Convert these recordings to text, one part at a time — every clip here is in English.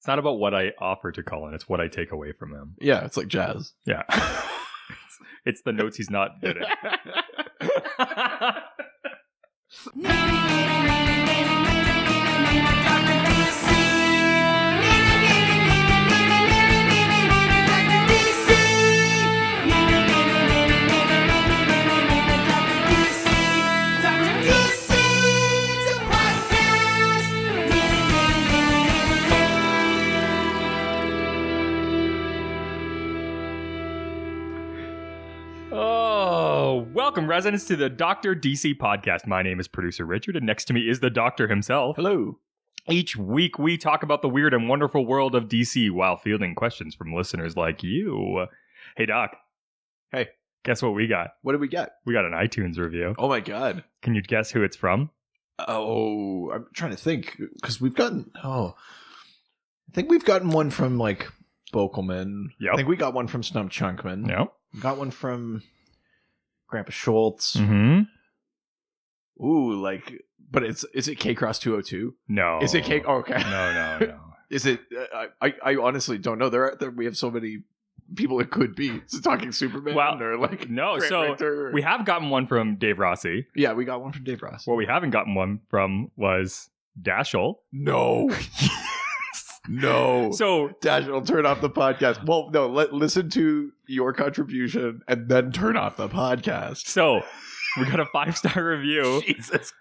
It's not about what I offer to Colin. It's what I take away from him. Yeah, it's like jazz. Yeah. It's the notes he's not getting. Welcome, residents, to the Dr. DC podcast. My name is producer Richard, and next to me is the Doctor himself. Hello. Each week, we talk about the weird and wonderful world of DC while fielding questions from listeners like you. Hey, Doc. Hey. Guess what we got? What did we get? We got an iTunes review. Oh, my God. Can you guess who it's from? Oh, I'm trying to think, because we've gotten... I think we've gotten one from, like, Bokelman. Yep. I think we got one from Stump Chunkman. Yep. We got one from... Grandpa Schultz. Mm-hmm. Ooh, like, but is it K-Cross 202? No. Is it K? Oh, okay. No. Is it? I honestly don't know. There we have so many people it could be. Is it Talking Superman? Well, or like no. Grant So Richter? we have gotten one from Dave Rossi. Yeah, we got one from Dave Ross. What we haven't gotten one from was Dashel. No. No. So Dash will turn off the podcast. Well, no, listen to your contribution and then turn off the podcast. So we got a 5-star review Jesus.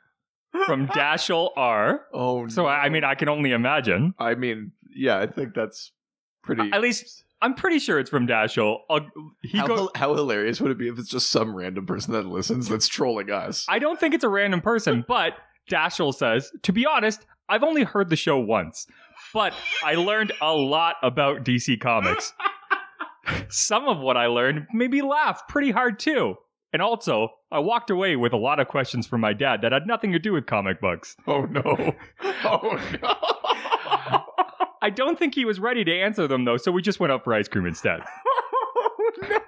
from Dashel R. Oh, So no. I mean, I can only imagine. I mean, yeah, I think that's pretty. At least I'm pretty sure it's from Dashel. How hilarious would it be if it's just some random person that listens that's trolling us? I don't think it's a random person, but Dashel says, to be honest, I've only heard the show once, but I learned a lot about DC Comics. Some of what I learned made me laugh pretty hard too. And also, I walked away with a lot of questions from my dad that had nothing to do with comic books. Oh no. Oh no. I don't think he was ready to answer them though, so we just went out for ice cream instead. Oh no.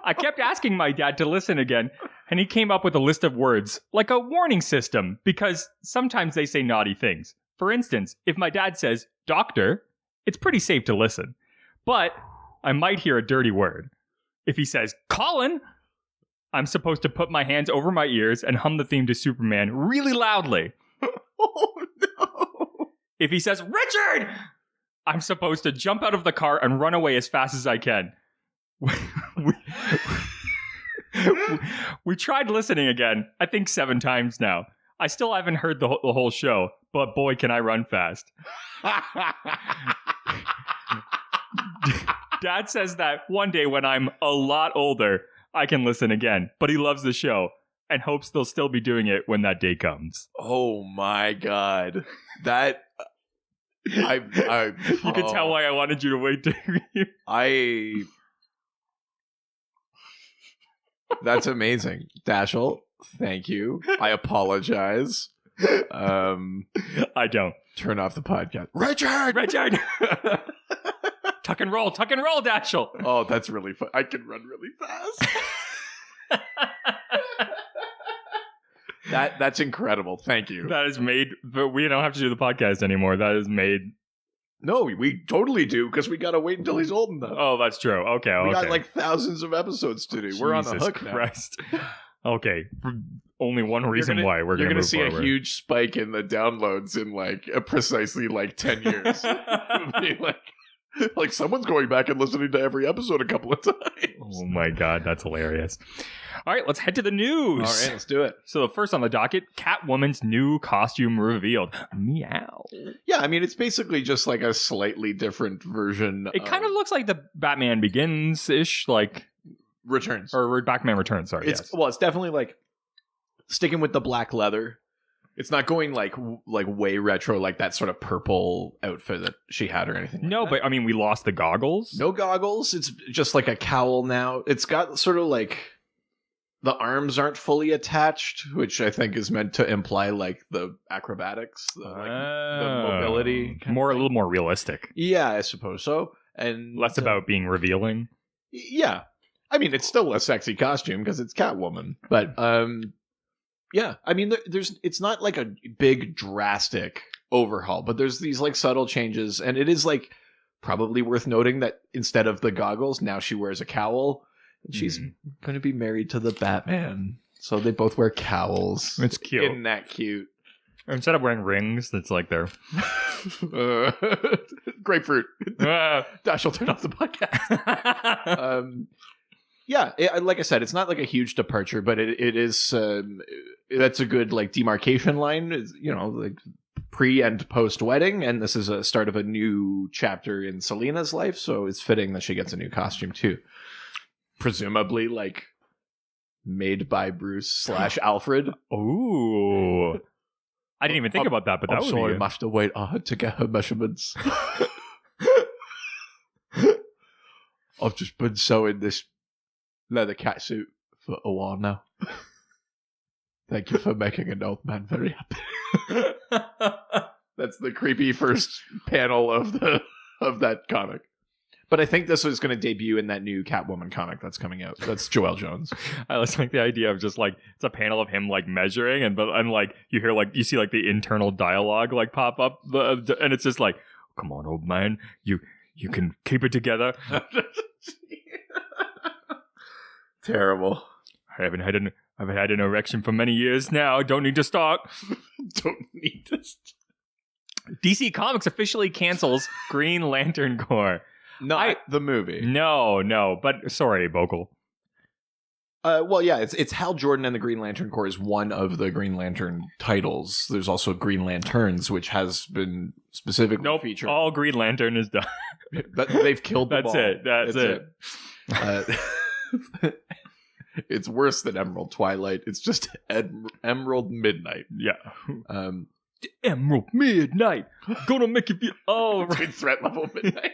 I kept asking my dad to listen again, and he came up with a list of words, like a warning system, because sometimes they say naughty things. For instance, if my dad says, doctor, it's pretty safe to listen. But I might hear a dirty word. If he says, Colin, I'm supposed to put my hands over my ears and hum the theme to Superman really loudly. Oh no. If he says, Richard, I'm supposed to jump out of the car and run away as fast as I can. We tried listening again, I think 7 times now. I still haven't heard the whole show, but boy, can I run fast. Dad says that one day when I'm a lot older, I can listen again, but he loves the show and hopes they'll still be doing it when that day comes. Oh my God. That... You can tell why I wanted you to wait to That's amazing. Dashel, thank you. I apologize. I don't. Turn off the podcast. Richard! Tuck and roll, Dashel. Oh, that's really fun. I can run really fast. That's incredible. Thank you. That is made, but we don't have to do the podcast anymore. That is made. No, we totally do, because we gotta wait until he's old enough. Oh, that's true. Okay. We got like thousands of episodes to do. We're on the hook Christ. Now. Okay. Only one reason why we're you're gonna see forward. A huge spike in the downloads in precisely 10 years. Like someone's going back and listening to every episode a couple of times. Oh my God, that's hilarious. All right, let's head to the news. All right, let's do it. So the first on the docket, Catwoman's new costume revealed. Meow. Yeah, I mean, it's basically just like a slightly different version. It kind of looks like the Batman Begins-ish, like... Returns. Or Batman Returns, sorry. Well, it's definitely like sticking with the black leather. It's not going like way retro, like that sort of purple outfit that she had or anything. No, but I mean, we lost the goggles. No goggles. It's just like a cowl now. It's got sort of like the arms aren't fully attached, which I think is meant to imply like the acrobatics, the mobility. A little more realistic. Yeah, I suppose so. And less about being revealing. Yeah. I mean, it's still a sexy costume because it's Catwoman, but yeah, I mean, it's not like a big drastic overhaul, but there's these like subtle changes, and it is like probably worth noting that instead of the goggles, now she wears a cowl, and she's going to be married to the Batman. So they both wear cowls. It's cute. Isn't that cute? Instead of wearing rings, that's like their grapefruit. Dash will turn off the podcast. Like I said, it's not like a huge departure, but it is. That's a good like demarcation line. You know, like pre and post wedding, and this is a start of a new chapter in Selina's life. So it's fitting that she gets a new costume too. Presumably, like made by Bruce / Alfred. Ooh. I didn't even think about that, but that was sorry, Master Wait, I had to get her measurements. I've just been sewing this leather catsuit for a while now. Thank you for making an old man very happy. That's the creepy first panel of that comic. But I think this was going to debut in that new Catwoman comic that's coming out. That's Joelle Jones. I just like the idea of just like it's a panel of him like measuring, and like you hear like you see like the internal dialogue like pop up, and it's just like, come on, old man, you can keep it together. Terrible. I haven't had an erection for many years now. Don't need to start. Don't need to. DC Comics officially cancels Green Lantern Corps. Not the movie. No, but sorry, Bogle. Well, yeah, it's Hal Jordan and the Green Lantern Corps is one of the Green Lantern titles. There's also Green Lanterns, which has been specifically featured. All Green Lantern is done. They've killed them all. That's it. It's worse than Emerald Twilight. It's just Emerald Midnight. Yeah. Emerald Midnight. Gonna make you feel... Oh, right. Threat level Midnight.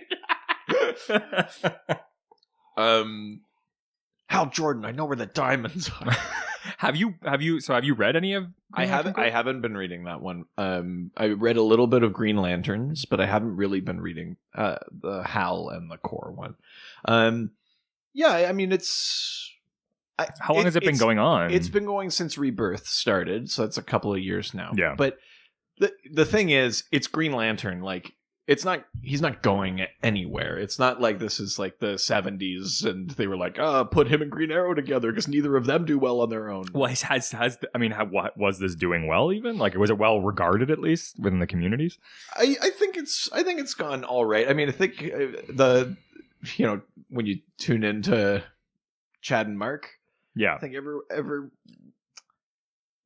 Hal Jordan, I know where the diamonds are. Have you read any of I haven't been reading that one. I read a little bit of Green Lanterns, but I haven't really been reading the Hal and the Corps one. Yeah, I mean it's how long has it been going on? It's been going since Rebirth started, so it's a couple of years now. Yeah. But the thing is, it's Green Lantern, like he's not going anywhere. It's not like this is like the 70s and they were like, put him and Green Arrow together because neither of them do well on their own. Well, what was this doing well even? Like, was it well regarded at least within the communities? I think it's gone all right. I mean, I think when you tune into Chad and Mark, yeah, I think ever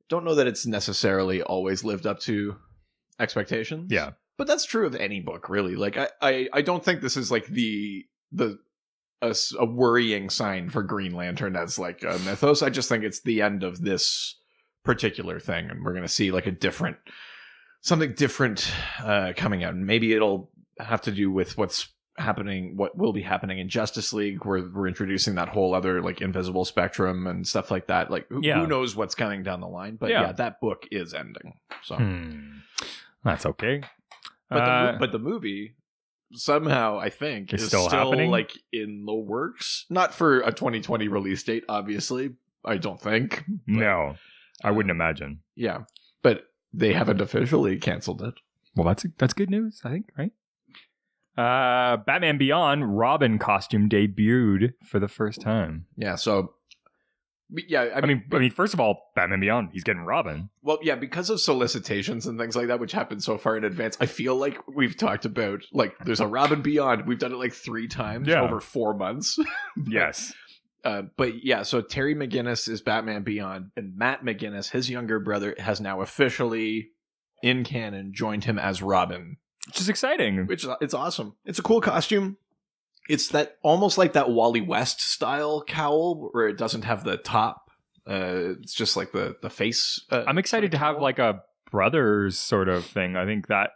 don't know that it's necessarily always lived up to expectations. Yeah. But that's true of any book, really. Like, I don't think this is like a worrying sign for Green Lantern as like a mythos. I just think it's the end of this particular thing, and we're going to see like something different coming out. And maybe it'll have to do with what will be happening in Justice League, where we're introducing that whole other like invisible spectrum and stuff like that. Like, who knows what's coming down the line? But yeah, that book is ending. So that's okay. But the movie somehow, I think, is still happening? Like in the works. Not for a 2020 release date, obviously. I don't think. But, no, I wouldn't imagine. Yeah, but they haven't officially canceled it. Well, that's good news, I think, right? Batman Beyond Robin costume debuted for the first time. Yeah, so yeah, I mean, first of all, Batman Beyond, he's getting Robin. Well, yeah, because of solicitations and things like that, which happened so far in advance, I feel like we've talked about, like, there's a Robin Beyond. We've done it like 3 times over 4 months. Yes. But yeah, so Terry McGinnis is Batman Beyond, and Matt McGinnis, his younger brother, has now officially, in canon, joined him as Robin. Which is exciting. It's awesome. It's a cool costume. It's that almost like that Wally West style cowl where it doesn't have the top. It's just like the face. I'm excited to have like a brothers sort of thing. I think that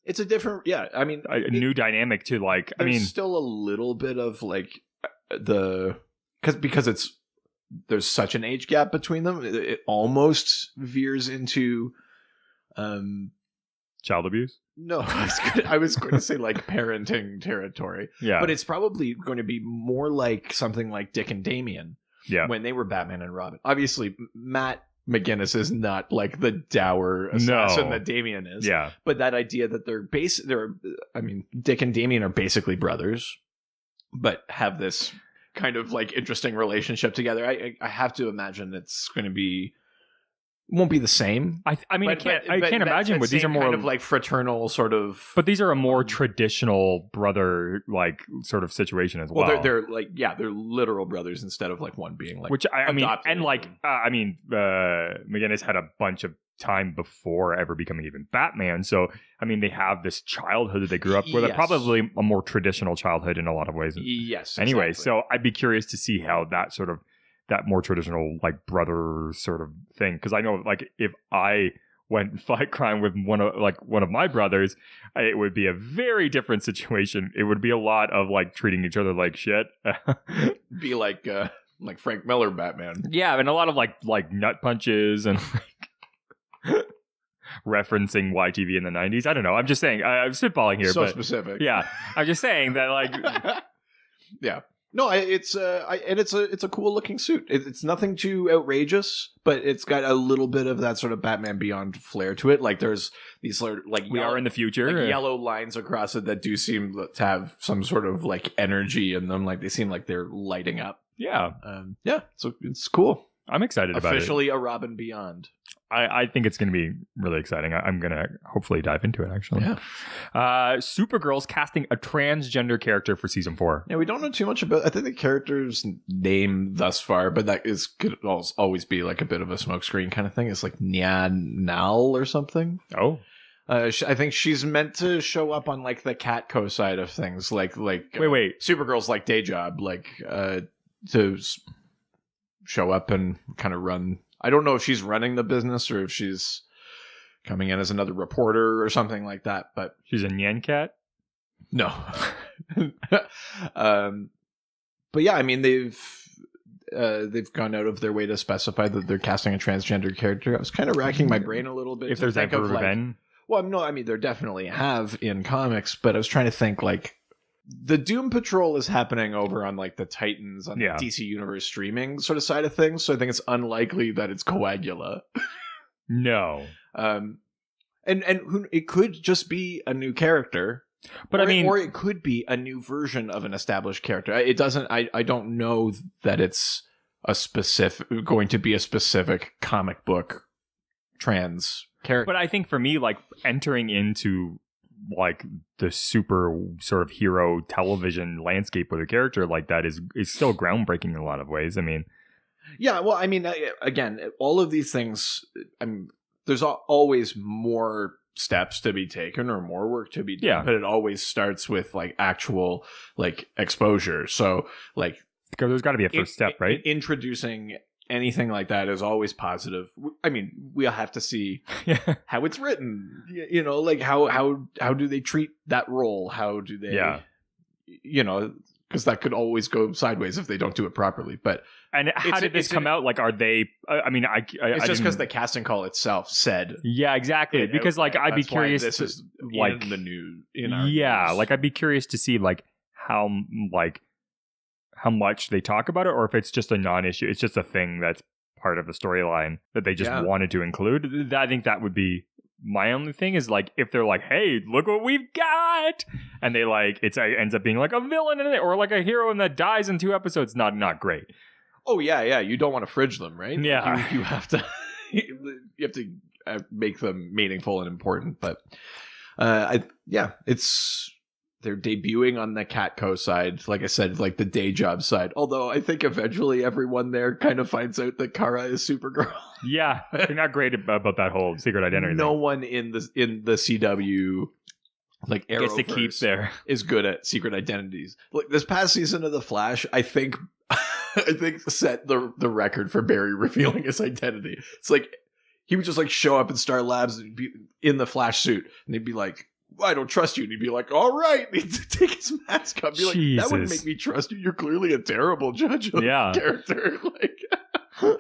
it's a different, I mean, a new dynamic to like. There's still a little bit of like because there's such an age gap between them. It almost veers into child abuse. No, I was going to say like parenting territory. Yeah. But it's probably going to be more like something like Dick and Damian. Yeah. When they were Batman and Robin. Obviously, Matt McGinnis is not like the dour assassin that Damian is. Yeah. But that idea that Dick and Damian are basically brothers, but have this kind of like interesting relationship together. I have to imagine it's going to be won't be the same. I can't imagine. But these are more kind of like fraternal sort of. But these are a more traditional brother like sort of situation as well. Well, they're like they're literal brothers instead of like one being like. Which McGinnis had a bunch of time before ever becoming even Batman. So I mean, they have this childhood that they grew up with. Yes. Probably a more traditional childhood in a lot of ways. Yes. Anyway, exactly. So I'd be curious to see how that sort of that more traditional like brother sort of thing, because I know like if I went and fight crime with one of my brothers, it would be a very different situation. It would be a lot of like treating each other like shit. Be like Frank Miller Batman. Yeah, and a lot of like nut punches and like referencing YTV in the 90s. I don't know. I'm just saying. I'm spitballing here. So specific. Yeah, I'm just saying that like. Yeah. No, it's a cool looking suit. It's nothing too outrageous, but it's got a little bit of that sort of Batman Beyond flair to it. Like there's these sort of like we are in the future, like yellow lines across it that do seem to have some sort of like energy in them. Like they seem like they're lighting up. Yeah, So it's cool. I'm excited about it. Officially a Robin Beyond. I think it's going to be really exciting. I'm going to hopefully dive into it, actually. Yeah. Supergirl's casting a transgender character for season 4. Yeah, we don't know too much about. I think the character's name thus far, but that could always be like a bit of a smokescreen kind of thing. It's like Nyan Nal or something. Oh. I think she's meant to show up on like the Catco side of things, like wait, Supergirl's like day job, like to show up and kind of run. I don't know if she's running the business or if she's coming in as another reporter or something like that, but she's a Nyan Cat? No. But yeah, I mean they've gone out of their way to specify that they're casting a transgender character. I was kind of racking my brain a little bit. If there's ever been. Well, no, I mean there definitely have in comics, but I was trying to think like the Doom Patrol is happening over on like the Titans on the DC Universe streaming sort of side of things, so I think it's unlikely that it's Coagula. No. And it could just be a new character. But or it could be a new version of an established character. It doesn't I don't know that it's going to be a specific comic book trans character. But I think for me, like entering into like the super sort of hero television landscape with a character like that is still groundbreaking in a lot of ways. I mean, yeah, well, I mean, again, all of these things, there's always more steps to be taken or more work to be done, but it always starts with like actual like exposure. So like, because there's got to be a first step, right? Introducing anything like that is always positive. I mean, we'll have to see how it's written. You know, like how do they treat that role? How do they? Yeah. You know, because that could always go sideways if they don't do it properly. But how did this come out? Like, are they? I mean, it's just because the casting call itself said. Yeah, exactly. Because like, I'd be curious. This is like in the news. News. Like I'd be curious to see like how much they talk about it, or if it's just a non-issue. It's just a thing that's part of the storyline that they just wanted to include. I think that would be my only thing is like, if they're like, hey, look what we've got. And they like, it ends up being like a villain in it or like a hero that dies in 2 episodes. Not great. Oh yeah. You don't want to fridge them, right? Yeah. You have to, you have to make them meaningful and important. But they're debuting on the Catco side, like I said, like the day job side. Although I think eventually everyone there kind of finds out that Kara is Supergirl. Yeah, they're not great about that whole secret identity. No thing. one in the CW, like gets to keep there, is good at secret identities. Like this past season of The Flash, I think set the record for Barry revealing his identity. It's like he would just like show up in Star Labs and be in the Flash suit, and they'd be like, I don't trust you. And he'd be like, all right. And he'd take his mask off. Be like, that wouldn't make me trust you. You're clearly a terrible judge of character. Like,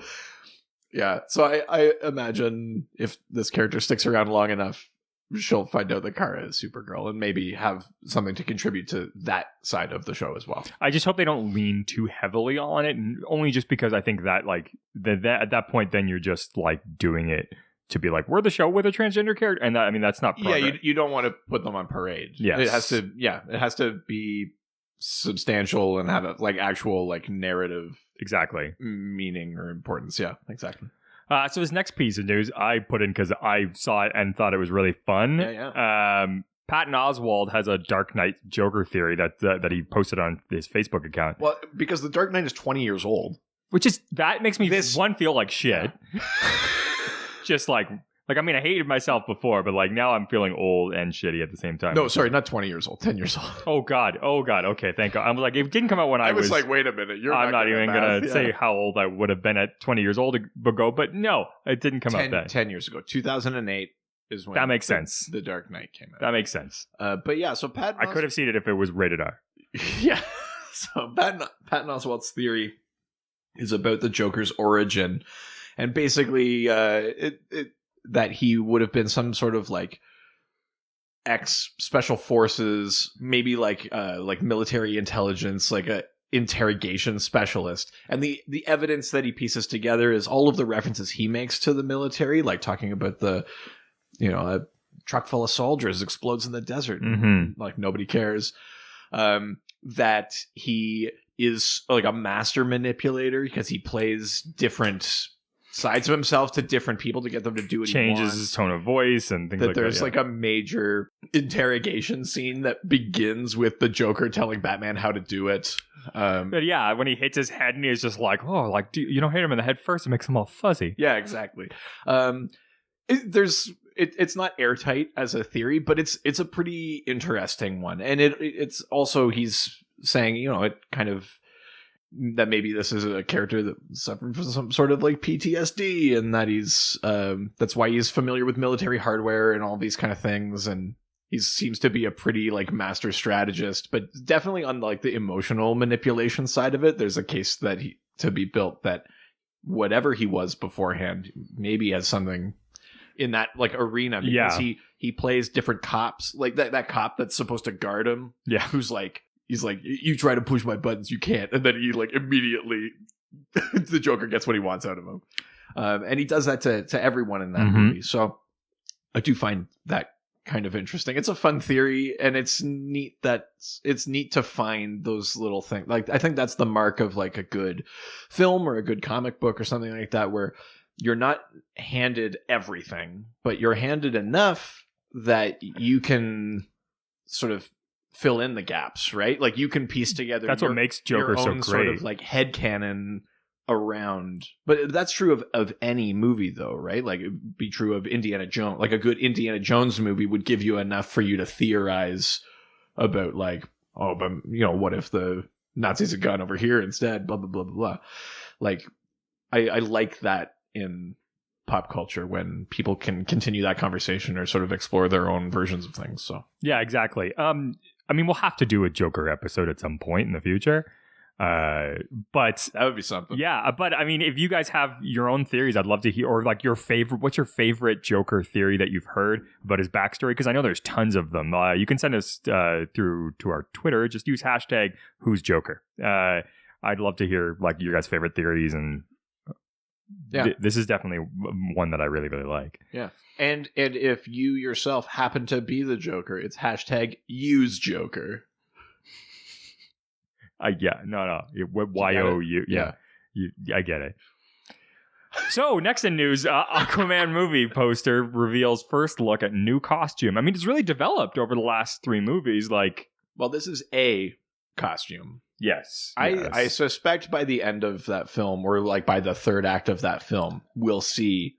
yeah. So I imagine if this character sticks around long enough, she'll find out that Kara is Supergirl and maybe have something to contribute to that side of the show as well. I just hope they don't lean too heavily on it, and only just because I think that like that at that point, then you're just like doing it to be like, we're the show with a transgender character, and that, I mean, that's not progress. Yeah, you don't want to put them on parade. Yes. It has to be substantial and have a, like actual like narrative exactly meaning or importance. Yeah, exactly. So this next piece of news I put in because I saw it and thought it was really fun. Patton Oswalt has a Dark Knight Joker theory that he posted on his Facebook account. Well, because the Dark Knight is 20 years old. Which is, that makes me feel like shit. Yeah. Just like I mean, I hated myself before, but like now I'm feeling old and shitty at the same time. No, sorry, not 20 years old, 10 years old. Oh God. Okay, thank God. I'm like, it didn't come out when I was like, wait a minute. I'm not even going to say how old I would have been at 20 years old ago, but no, it didn't come out then. 10 years ago. 2008 is when that makes sense. The Dark Knight came out. That makes sense. But yeah, so Patton I could have seen it if it was rated R. Yeah. So Patton Oswalt's theory is about the Joker's origin, and basically that he would have been some sort of like ex-special forces, maybe like military intelligence, like a interrogation specialist. And the evidence that he pieces together is all of the references he makes to the military, like talking about the, a truck full of soldiers explodes in the desert. Mm-hmm. Like nobody cares. That he is like a master manipulator because he plays different sides of himself to different people to get them to do what he wants. Changes his tone of voice and things like that. There's like a major interrogation scene that begins with the Joker telling Batman how to do it. But yeah, when he hits his head and he's just like, oh, like you don't hit him in the head first, it makes him all fuzzy. Yeah, exactly. It's not airtight as a theory, but it's a pretty interesting one, and it's also, he's saying, it kind of that maybe this is a character that suffered from some sort of like PTSD, and that he's that's why he's familiar with military hardware and all these kind of things, and he seems to be a pretty like master strategist, but definitely on like the emotional manipulation side of it, there's a case that to be built that whatever he was beforehand maybe has something in that like arena, because he plays different cops, like that cop that's supposed to guard him, who's like, he's like, you try to push my buttons, you can't, and then he like immediately the Joker gets what he wants out of him, and he does that to everyone in that movie. So I do find that kind of interesting. It's a fun theory, and it's neat to find those little things. Like, I think that's the mark of like a good film or a good comic book or something like that, where you're not handed everything, but you're handed enough that you can sort of fill in the gaps, right? Like you can piece together. That's what makes Joker so great. Sort of like headcanon around. But that's true of any movie though, right? Like it'd be true of Indiana Jones. Like a good Indiana Jones movie would give you enough for you to theorize about like, oh, but what if the Nazis had gone over here instead? Blah, blah, blah, blah, blah. Like I like that in pop culture when people can continue that conversation or sort of explore their own versions of things. So yeah, exactly. I mean, we'll have to do a Joker episode at some point in the future. But that would be something. Yeah, but I mean, if you guys have your own theories, I'd love to hear, or like what's your favorite Joker theory that you've heard about his backstory? Because I know there's tons of them. You can send us through to our Twitter. Just use hashtag Who's Joker. I'd love to hear like your guys' favorite theories, and this is definitely one that I really, really like. Yeah. And if you yourself happen to be the Joker, it's hashtag use Joker. No. YOU. Yeah. I get it. So next in news, Aquaman movie poster reveals first look at new costume. I mean, it's really developed over the last 3 movies. Like, well, this is a costume. Yes. I suspect by the end of that film, or like by the third act of that film, we'll see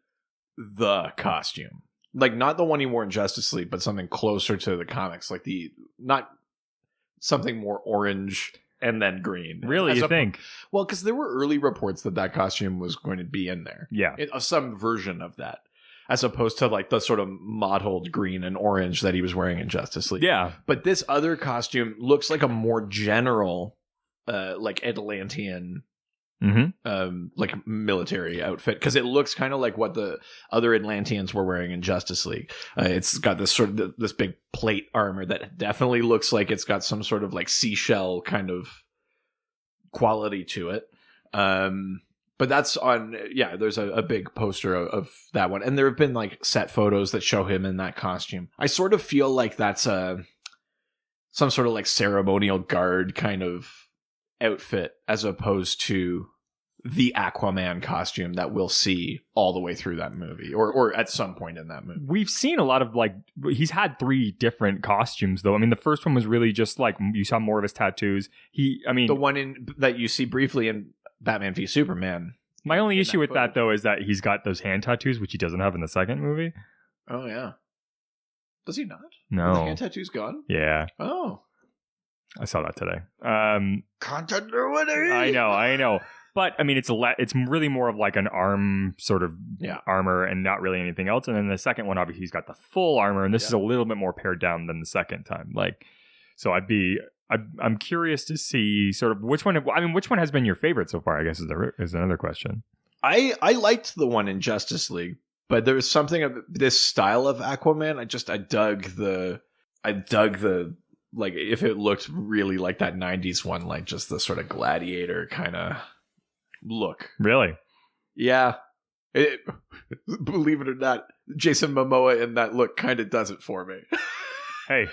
the costume. Like not the one he wore in Justice League, but something closer to the comics. Like not something more orange and then green. Really, you think? Well, because there were early reports that costume was going to be in there. Yeah. Some version of that. As opposed to like the sort of mottled green and orange that he was wearing in Justice League. Yeah. But this other costume looks like a more general like Atlantean like military outfit, because it looks kind of like what the other Atlanteans were wearing in Justice League. It's got this sort of this big plate armor that definitely looks like it's got some sort of like seashell kind of quality to it. But that's on, there's a big poster of that one. And there have been like set photos that show him in that costume. I sort of feel like that's some sort of like ceremonial guard kind of outfit, as opposed to the Aquaman costume that we'll see all the way through that movie, or at some point in that movie. We've seen a lot of like, he's had 3 different costumes though. I mean, the first one was really just like, you saw more of his tattoos. The one that you see briefly in Batman v Superman. My only issue with that though is that he's got those hand tattoos, which he doesn't have in the second movie. Oh yeah. Does he not? No. Are the hand tattoos gone? Yeah. Oh. I saw that today. Continuity. I know. But I mean, it's really more of like an arm sort of armor and not really anything else. And then the second one, obviously, he's got the full armor, and this is a little bit more pared down than the second time. Like, so I'm curious to see sort of which one has been your favorite so far, I guess is another question. I liked the one in Justice League, but there was something of this style of Aquaman. I dug the like, if it looked really like that 90s one, like just the sort of gladiator kind of look. Really? Yeah. Believe it or not, Jason Momoa in that look kind of does it for me. Hey,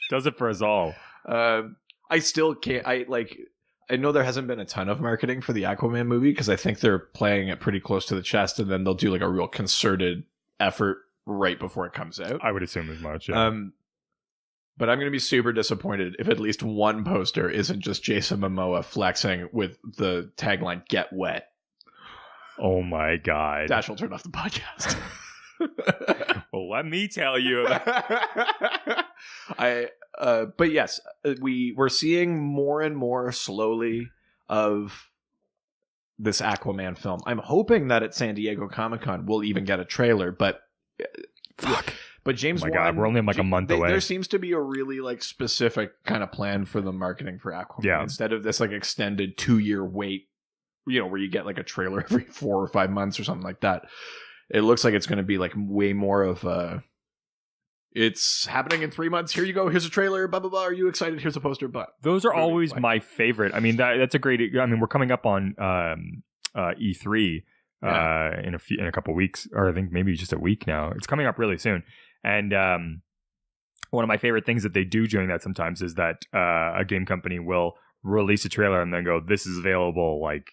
does it for us all. I still can't. I know there hasn't been a ton of marketing for the Aquaman movie, because I think they're playing it pretty close to the chest, and then they'll do like a real concerted effort right before it comes out. I would assume as much. Yeah. But I'm going to be super disappointed if at least one poster isn't just Jason Momoa flexing with the tagline "Get Wet." Oh my God! Dash will turn off the podcast. Well, let me tell you. But yes, we're seeing more and more slowly of this Aquaman film. I'm hoping that at San Diego Comic-Con we'll even get a trailer, but fuck. But James oh my Wan, God, we're only like a month away. There seems to be a really like specific kind of plan for the marketing for Aquaman. Yeah. Instead of this like extended 2-year wait, where you get like a trailer every 4 or 5 months or something like that. It looks like it's going to be like way more of it's happening in 3 months. Here you go. Here's a trailer. Blah, blah, blah. Are you excited? Here's a poster. But those are always my favorite. I mean, that's a great. I mean, we're coming up on E3 in a couple weeks, or I think maybe just a week now. It's coming up really soon. And one of my favorite things that they do during that sometimes is that a game company will release a trailer and then go, "This is available like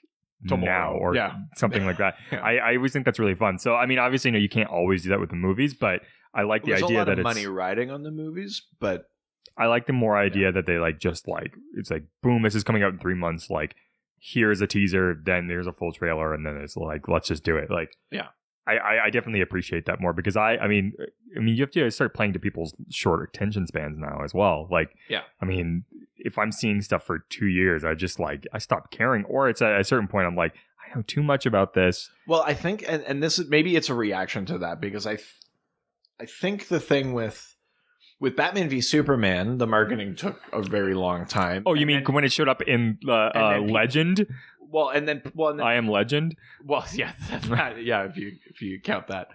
tomorrow," or something like that. Yeah. I always think that's really fun. So, I mean, obviously, you can't always do that with the movies, but I like the idea that there's a lot of money riding on the movies, but I like the more idea that they like just like it's like boom, this is coming out in 3 months. Like, here's a teaser, then there's a full trailer, and then it's like, let's just do it. Like, yeah. I definitely appreciate that more, because I mean you have to start playing to people's shorter attention spans now as well. Like, yeah. I mean, if I'm seeing stuff for 2 years, I stop caring, or it's at a certain point I'm like, I know too much about this. Well, I think, and this is maybe it's a reaction to that, because I think the thing with Batman v Superman, the marketing took a very long time. Oh, you mean when it showed up in Legend? And then I Am Legend. Well, yeah, that's not, yeah. If you count that,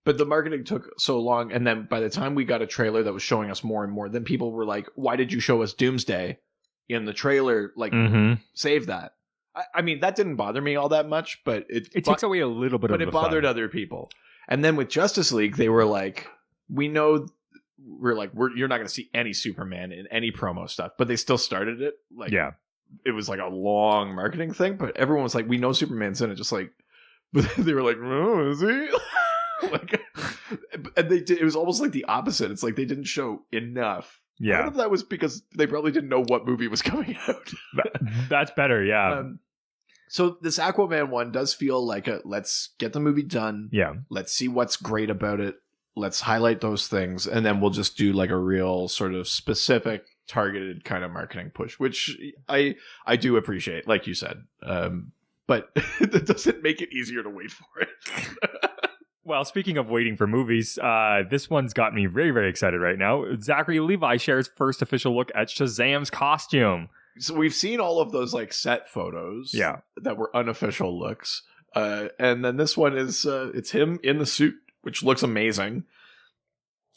but the marketing took so long, and then by the time we got a trailer that was showing us more and more, then people were like, "Why did you show us Doomsday in the trailer? Like, save that." I mean, that didn't bother me all that much, but it takes away a little bit of the fun. But it bothered other people. And then with Justice League, they were like, "We know." You're not going to see any Superman in any promo stuff, but they still started it. Like, yeah. It was like a long marketing thing, but everyone was like, "We know Superman's in it." Just like, but they were like, "Oh, is he?" Like, and it was almost like the opposite. It's like they didn't show enough. Yeah, part of that was because they probably didn't know what movie was coming out. That's better. Yeah. So this Aquaman one does feel like let's get the movie done. Yeah. Let's see what's great about it. Let's highlight those things, and then we'll just do like a real sort of specific, targeted kind of marketing push, which I do appreciate, like you said. But it doesn't make it easier to wait for it. Well, speaking of waiting for movies, this one's got me very, very excited right now. Zachary Levi shares first official look at Shazam's costume. So we've seen all of those like set photos that were unofficial looks. And then this one is it's him in the suit, which looks amazing.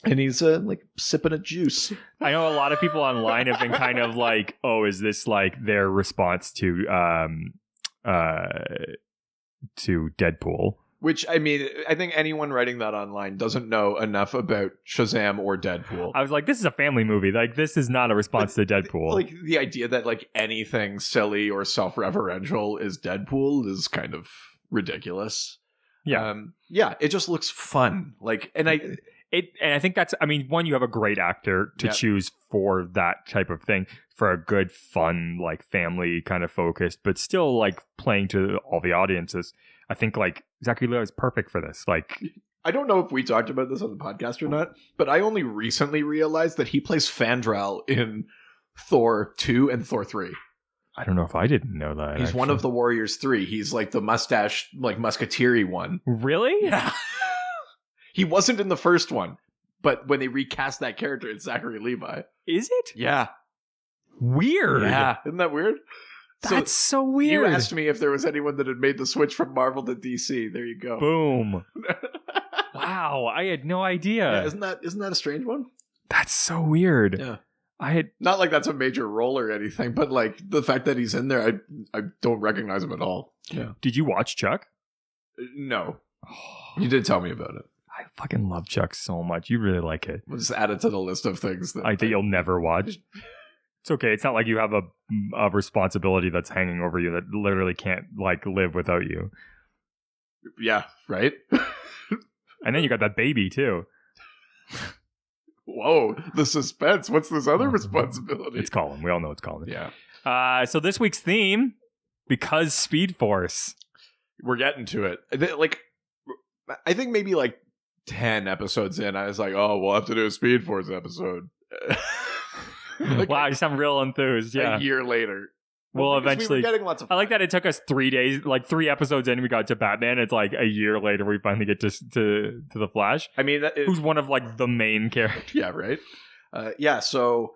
And he's like sipping a juice. I know a lot of people online have been kind of like, oh, is this like their response to Deadpool? Which, I mean, I think anyone writing that online doesn't know enough about Shazam or Deadpool. I was like, this is a family movie. Like, this is not a response to Deadpool. Like, the idea that, like, anything silly or self-referential is Deadpool is kind of ridiculous. Yeah. It just looks fun. Like, and I think that's, I mean, one, you have a great actor to choose for that type of thing, for a good, fun, like, family kind of focused, but still, like, playing to all the audiences. I think, like, Zachary Levi is perfect for this. Like, I don't know if we talked about this on the podcast or not, but I only recently realized that he plays Fandral in Thor 2 and Thor 3. I don't know if I didn't know that. He's one of the Warriors 3. He's like the mustache, like musketeer-y one. Really? Yeah. He wasn't in the first one, but when they recast that character, it's Zachary Levi. Is it? Yeah. Weird. Yeah. Isn't that weird? That's so weird. You asked me if there was anyone that had made the switch from Marvel to DC. There you go. Boom. Wow, I had no idea. Yeah, isn't that a strange one? That's so weird. Yeah. I had not like that's a major role or anything, but like the fact that he's in there, I don't recognize him at all. Yeah. Did you watch Chuck? No. You did tell me about it. I fucking love Chuck so much. You really like it. We'll just add it to the list of things that you'll never watch. It's okay. It's not like you have a responsibility that's hanging over you that literally can't like live without you. Yeah, right? And then you got that baby too. Whoa, the suspense. What's this other responsibility? It's Colin. We all know it's Colin. Yeah. So this week's theme, because Speed Force. We're getting to it. Like, I think maybe like 10 episodes in, I was like, oh, we'll have to do a Speed Force episode. Like, wow, you sound real enthused. Yeah. A year later. Well, eventually. We were getting lots of fun. I like that it took us 3 days, like 3 episodes in, we got to Batman. It's like a year later we finally get to the Flash. I mean, who's one of like the main characters. Yeah, right. So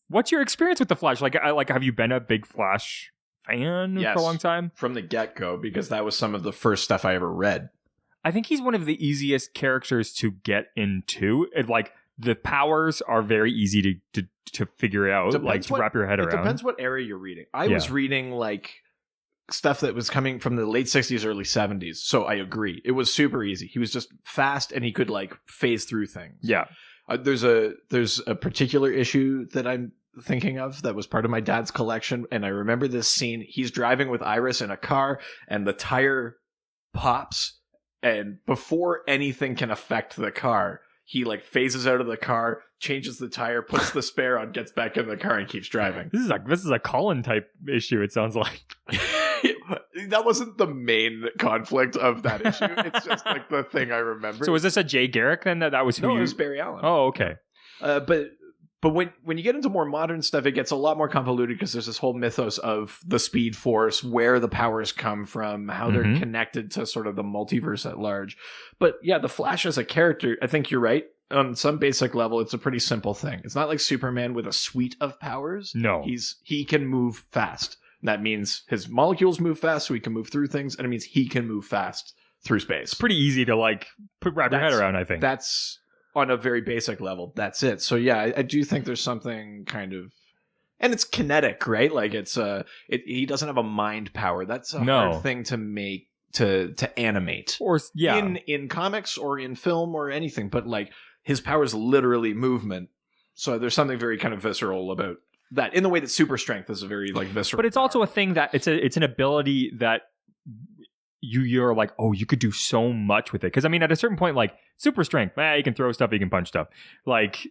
what's your experience with the Flash? Like, have you been a big Flash fan for a long time? From the get-go, because that was some of the first stuff I ever read. I think he's one of the easiest characters to get into. Like, the powers are very easy to figure out, to wrap your head around. It depends what era you're reading. I was reading like stuff that was coming from the late 60s, early 70s. So I agree. It was super easy. He was just fast and he could like phase through things. Yeah. There's a particular issue that I'm thinking of that was part of my dad's collection. And I remember this scene. He's driving with Iris in a car and the tire pops. And before anything can affect the car, he like phases out of the car, changes the tire, puts the spare on, gets back in the car, and keeps driving. This is a Colin type issue. It sounds like that wasn't the main conflict of that issue. It's just like the thing I remember. So was this a Jay Garrick then? That was who? No, it was Barry Allen. Oh, okay. But when you get into more modern stuff, it gets a lot more convoluted because there's this whole mythos of the Speed Force, where the powers come from, how they're connected to sort of the multiverse at large. But yeah, the Flash as a character, I think you're right. On some basic level, it's a pretty simple thing. It's not like Superman with a suite of powers. No. He can move fast. That means his molecules move fast, so he can move through things, and it means he can move fast through space. It's pretty easy to like wrap your head around, I think. That's on a very basic level. That's it. So yeah, I do think there's something kind of, and it's kinetic, right? Like he doesn't have a mind power. That's a hard thing to make, to animate, or in comics or in film or anything. But like his power is literally movement. So there's something very kind of visceral about that, in the way that super strength is a very like visceral. But it's also a thing that it's an ability that you're like, oh, you could do so much with it. Because I mean, at a certain point, like super strength, you can throw stuff, you can punch stuff. Like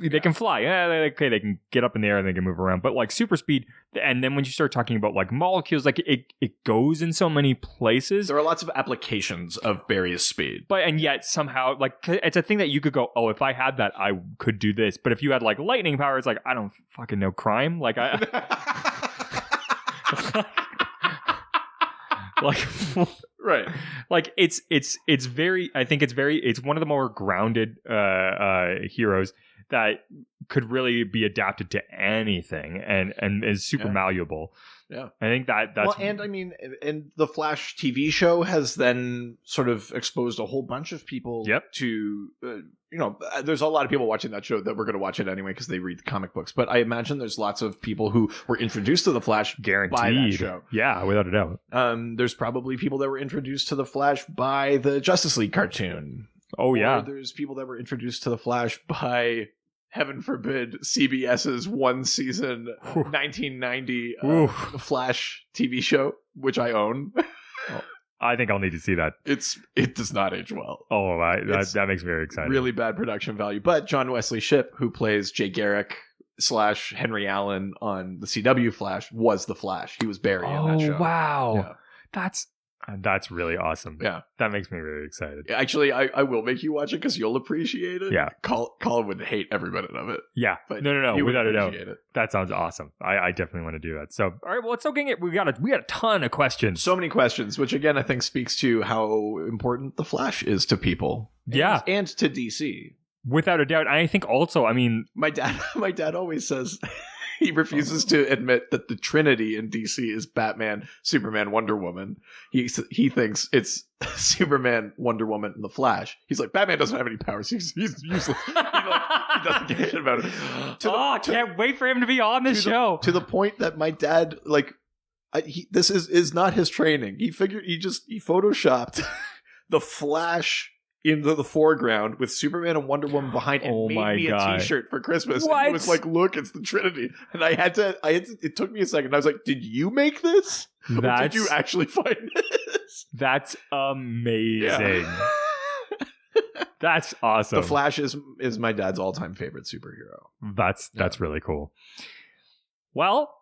they can fly, okay, they can get up in the air and they can move around. But like super speed, and then when you start talking about like molecules, like it goes in so many places. There are lots of applications of Barry's speed, and yet somehow like it's a thing that you could go, oh, if I had that, I could do this. But if you had like lightning power, it's like, I don't fucking know crime. Like like right, like it's very, I think it's one of the more grounded heroes that could really be adapted to anything and is super malleable. Yeah. I think that's... Well, and I mean, and the Flash TV show has then sort of exposed a whole bunch of people to, there's a lot of people watching that show that were going to watch it anyway because they read the comic books. But I imagine there's lots of people who were introduced to the Flash guaranteed by that show. Yeah, without a doubt. There's probably people that were introduced to the Flash by the Justice League cartoon. Oh, yeah. Or there's people that were introduced to the Flash by... heaven forbid, CBS's one season 1990 Flash TV show, which I own. I think I'll need to see that. It does not age well. Oh, that makes me very excited. Really bad production value. But John Wesley Shipp, who plays Jay Garrick / Henry Allen on the CW Flash, was the Flash. He was Barry in that show. Oh, wow. Yeah. That's really awesome. Yeah. That makes me really excited. Actually, I will make you watch it because you'll appreciate it. Yeah. Colin would hate every minute of it. Yeah. But no. Without a doubt. It. That sounds awesome. I definitely want to do that. So, all right. Well, let's go get it. We got a ton of questions. So many questions, which again, I think speaks to how important the Flash is to people. Yeah. And to DC. Without a doubt. I think also, I mean... My dad always says... He refuses to admit that the Trinity in DC is Batman, Superman, Wonder Woman. He thinks it's Superman, Wonder Woman, and the Flash. He's like, Batman doesn't have any powers. He's useless. He doesn't give a shit about it. Can't wait for him to be on this show. To the point that my dad, this is not his training. He photoshopped the Flash into the foreground with Superman and Wonder Woman behind and made me a t-shirt for Christmas. What? And he was like, look, it's the Trinity. And I had to, it took me a second. I was like, did you make this? Or did you actually find this? That's amazing. Yeah. That's awesome. The Flash is my dad's all-time favorite superhero. That's really cool. Well,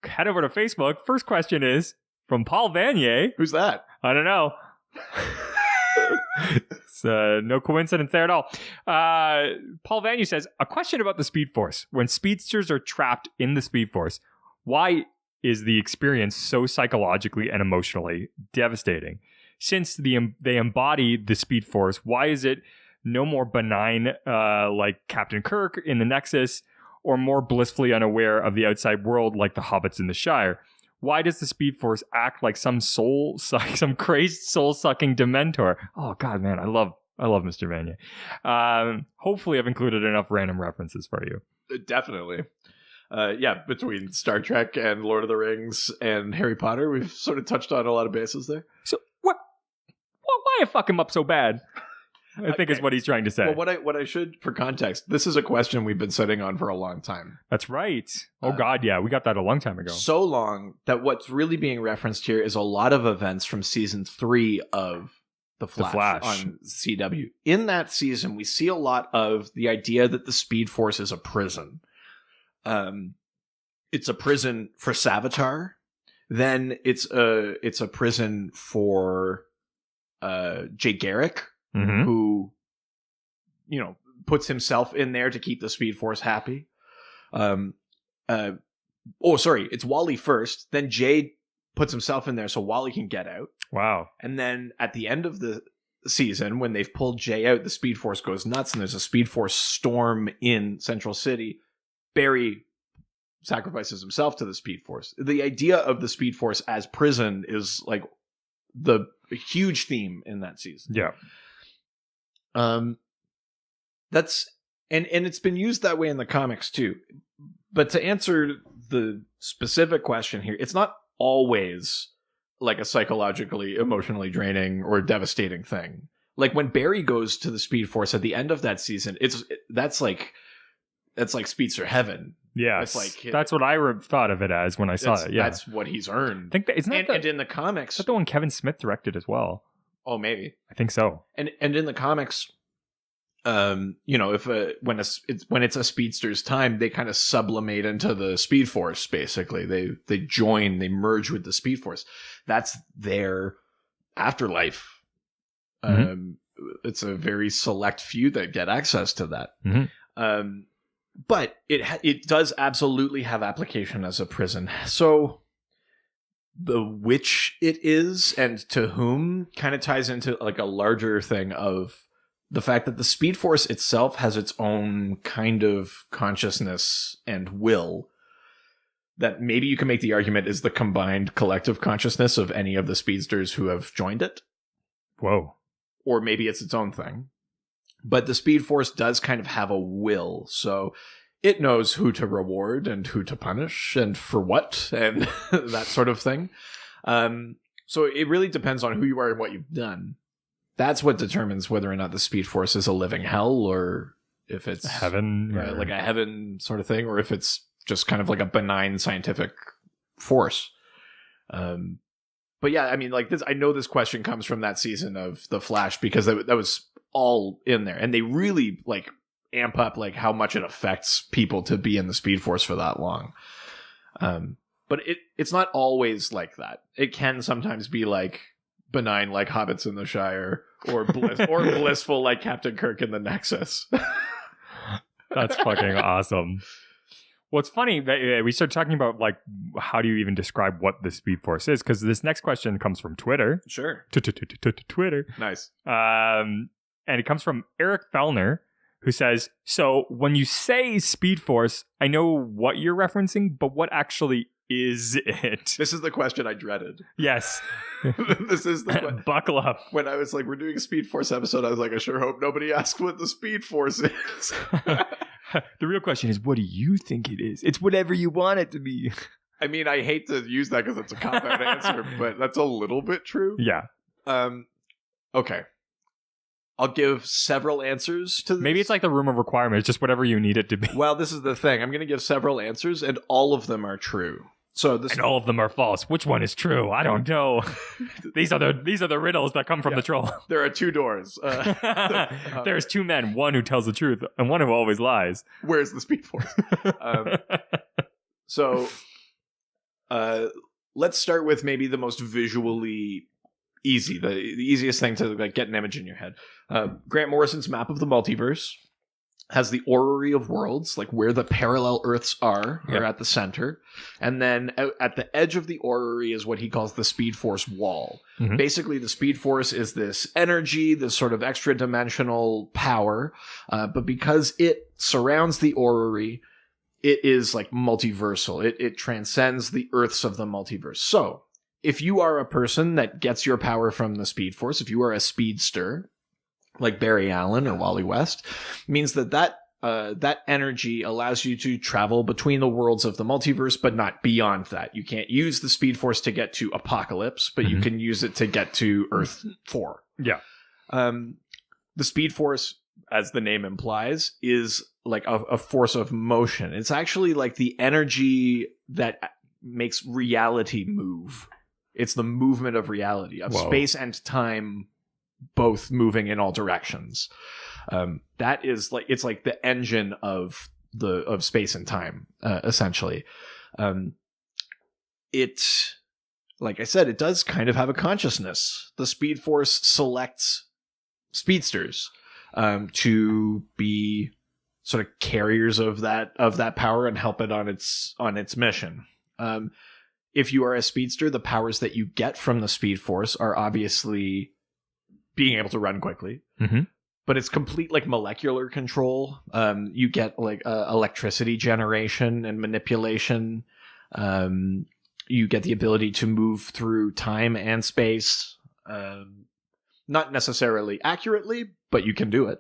head over to Facebook. First question is from Paul Vanier. Who's that? I don't know. It's no coincidence there at all. Paul Vanier says, a question about the Speed Force. When speedsters are trapped in the Speed Force, why is the experience so psychologically and emotionally devastating? Since they embody the Speed Force, why is it no more benign like Captain Kirk in the Nexus, or more blissfully unaware of the outside world like the hobbits in the Shire? Why does the Speed Force act like some crazed soul-sucking Dementor? Oh God, man, I love Mr. Vanier. Hopefully, I've included enough random references for you. Definitely, between Star Trek and Lord of the Rings and Harry Potter, we've sort of touched on a lot of bases there. So, why I fuck him up so bad? I think is what he's trying to say. Well, what I should, for context, this is a question we've been sitting on for a long time. That's right. Oh, God, yeah. We got that a long time ago. So long that what's really being referenced here is a lot of events from season 3 of The Flash on CW. In that season, we see a lot of the idea that the Speed Force is a prison. It's a prison for Savitar. Then it's a prison for Jay Garrick. Mm-hmm. Who, puts himself in there to keep the Speed Force happy. It's Wally first. Then Jay puts himself in there so Wally can get out. Wow. And then at the end of the season, when they've pulled Jay out, the Speed Force goes nuts and there's a Speed Force storm in Central City. Barry sacrifices himself to the Speed Force. The idea of the Speed Force as prison is like the huge theme in that season. Yeah. That's and it's been used that way in the comics too. But to answer the specific question here, it's not always like a psychologically, emotionally draining or devastating thing. Like when Barry goes to the Speed Force at the end of that season, that's like speedster heaven. Yeah, that's what I thought of it as when I saw it. Yeah, that's what he's earned. I think and in the comics, that's the one Kevin Smith directed as well. Oh, maybe. I think so. And in the comics, when it's a speedster's time, they kind of sublimate into the Speed Force. Basically, they merge with the Speed Force. That's their afterlife. Mm-hmm. It's a very select few that get access to that. Mm-hmm. But it does absolutely have application as a prison. So the which it is and to whom kind of ties into like a larger thing of the fact that the Speed Force itself has its own kind of consciousness and will that maybe you can make the argument is the combined collective consciousness of any of the speedsters who have joined it. Whoa. Or maybe it's its own thing. But the Speed Force does kind of have a will, so it knows who to reward and who to punish and for what and that sort of thing. So it really depends on who you are and what you've done. That's what determines whether or not the Speed Force is a living hell or if it's heaven, like a heaven sort of thing, or if it's just kind of like a benign scientific force. But yeah, I mean, like this, I know this question comes from that season of The Flash because that was all in there, and they really like amp up like how much it affects people to be in the Speed Force for that long. But it's not always like that. It can sometimes be like benign, like hobbits in the Shire, or blissful, like Captain Kirk in the Nexus. That's fucking awesome. Well, it's funny that we started talking about like how do you even describe what the Speed Force is? Because this next question comes from Twitter. Sure. Twitter. Nice. And it comes from Eric Fellner, who says, "So when you say Speed Force, I know what you're referencing, but what actually is it?" This is the question I dreaded. Yes. This is the Buckle up. When I was like, we're doing a Speed Force episode, I was like, I sure hope nobody asks what the Speed Force is. The real question is, what do you think it is? It's whatever you want it to be. I mean, I hate to use that because it's a cop-out answer, but that's a little bit true. Yeah. Okay. I'll give several answers to this. Maybe it's like the room of requirement. It's just whatever you need it to be. Well, this is the thing. I'm going to give several answers, and all of them are true. And all of them are false. Which one is true? I don't know. These are the riddles that come from the troll. There are two doors. There's two men, one who tells the truth and one who always lies. Where's the Speed Force? Let's start with maybe the most visually easy, the easiest thing to like get an image in your head. Grant Morrison's map of the multiverse has the orrery of worlds, like where the parallel Earths are at the center. And then at the edge of the orrery is what he calls the Speed Force wall. Mm-hmm. Basically, the Speed Force is this energy, this sort of extra dimensional power. But because it surrounds the orrery, it is like multiversal. It transcends the Earths of the multiverse. So if you are a person that gets your power from the Speed Force, if you are a speedster, like Barry Allen or Wally West, means that energy allows you to travel between the worlds of the multiverse, but not beyond that. You can't use the Speed Force to get to Apocalypse, but you can use it to get to Earth 4. Yeah. The Speed Force, as the name implies, is like a force of motion. It's actually like the energy that makes reality move. It's the movement of reality, of space and time both moving in all directions. That is like, it's like the engine of space and time, essentially. It, like I said, it does kind of have a consciousness. The Speed Force selects speedsters to be sort of carriers of that power and help it on its mission. If you are a speedster, the powers that you get from the Speed Force are obviously being able to run quickly, but it's complete like molecular control. You get like electricity generation and manipulation. You get the ability to move through time and space. Not necessarily accurately, but you can do it.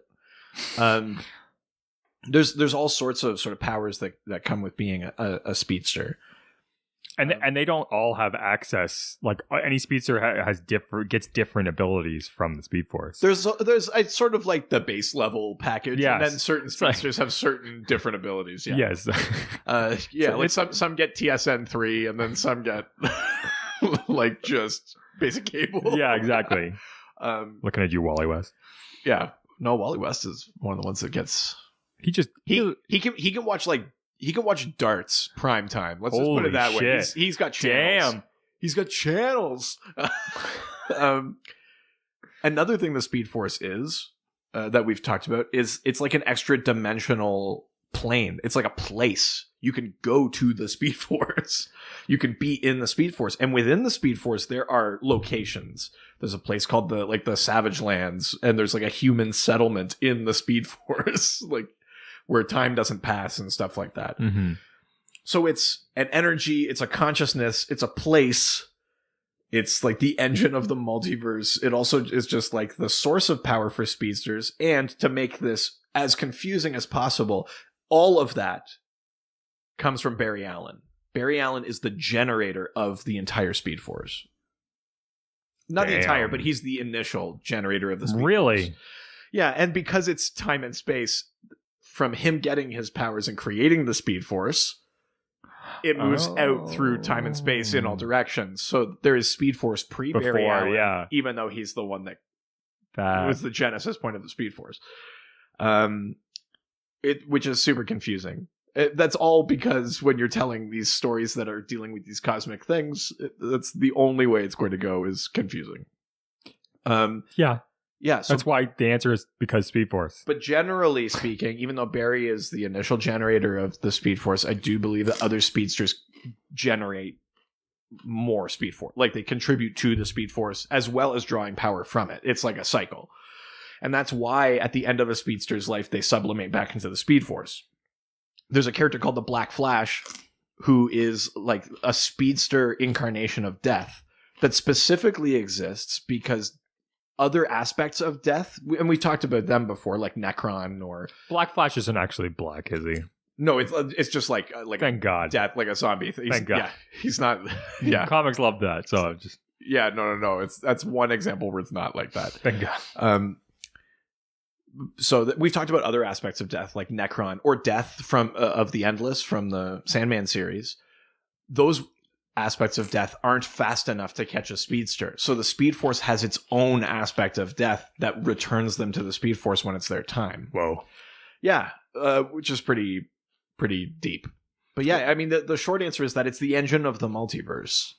There's all sorts of sort of powers that come with being a speedster. And they don't all have access. Like any speedster gets different abilities from the Speed Force. There's it's sort of like the base level package, and then certain speedsters have certain different abilities. Yeah. Yes. So like some get TSN 3, and then some get like just basic cable. Yeah, exactly. Looking at you, Wally West. Yeah, no, Wally West is one of the ones that gets. He can watch like. He can watch darts prime time. Let's just put it that way. He's got channels. Damn. He's got channels. Another thing the Speed Force is that we've talked about is it's like an extra dimensional plane. It's like a place. You can go to the Speed Force. You can be in the Speed Force. And within the Speed Force, there are locations. There's a place called the Savage Lands, and there's like a human settlement in the Speed Force, like where time doesn't pass and stuff like that. Mm-hmm. So it's an energy, it's a consciousness, it's a place. It's like the engine of the multiverse. It also is just like the source of power for speedsters. And to make this as confusing as possible, all of that comes from Barry Allen. Barry Allen is the generator of the entire Speed Force. Not the entire, but he's the initial generator of the Speed Force. Really? Yeah, and because it's time and space, from him getting his powers and creating the Speed Force, it moves out through time and space in all directions. So there is Speed Force pre-Barry Allen, even though he's the one that was the genesis point of the Speed Force. Which is super confusing. That's all because when you're telling these stories that are dealing with these cosmic things, that's the only way it's going to go is confusing. Yeah. So that's why the answer is because Speed Force. But generally speaking, even though Barry is the initial generator of the Speed Force, I do believe that other speedsters generate more Speed Force. Like they contribute to the Speed Force as well as drawing power from it. It's like a cycle. And that's why at the end of a speedster's life, they sublimate back into the Speed Force. There's a character called the Black Flash who is like a speedster incarnation of death that specifically exists because other aspects of death, and we talked about them before, like Necron or... Black Flash isn't actually black, is he? No, it's just like thank God, death, like a zombie. Thank God. Yeah, he's not... Yeah. Comics love that, so I'm just... Yeah, no. That's one example where it's not like that. Thank God. So we've talked about other aspects of death, like Necron or Death from of the Endless from the Sandman series. Those aspects of death aren't fast enough to catch a speedster. So the Speed Force has its own aspect of death that returns them to the Speed Force when it's their time. Whoa. Yeah, which is pretty deep. But yeah, I mean, the short answer is that it's the engine of the multiverse.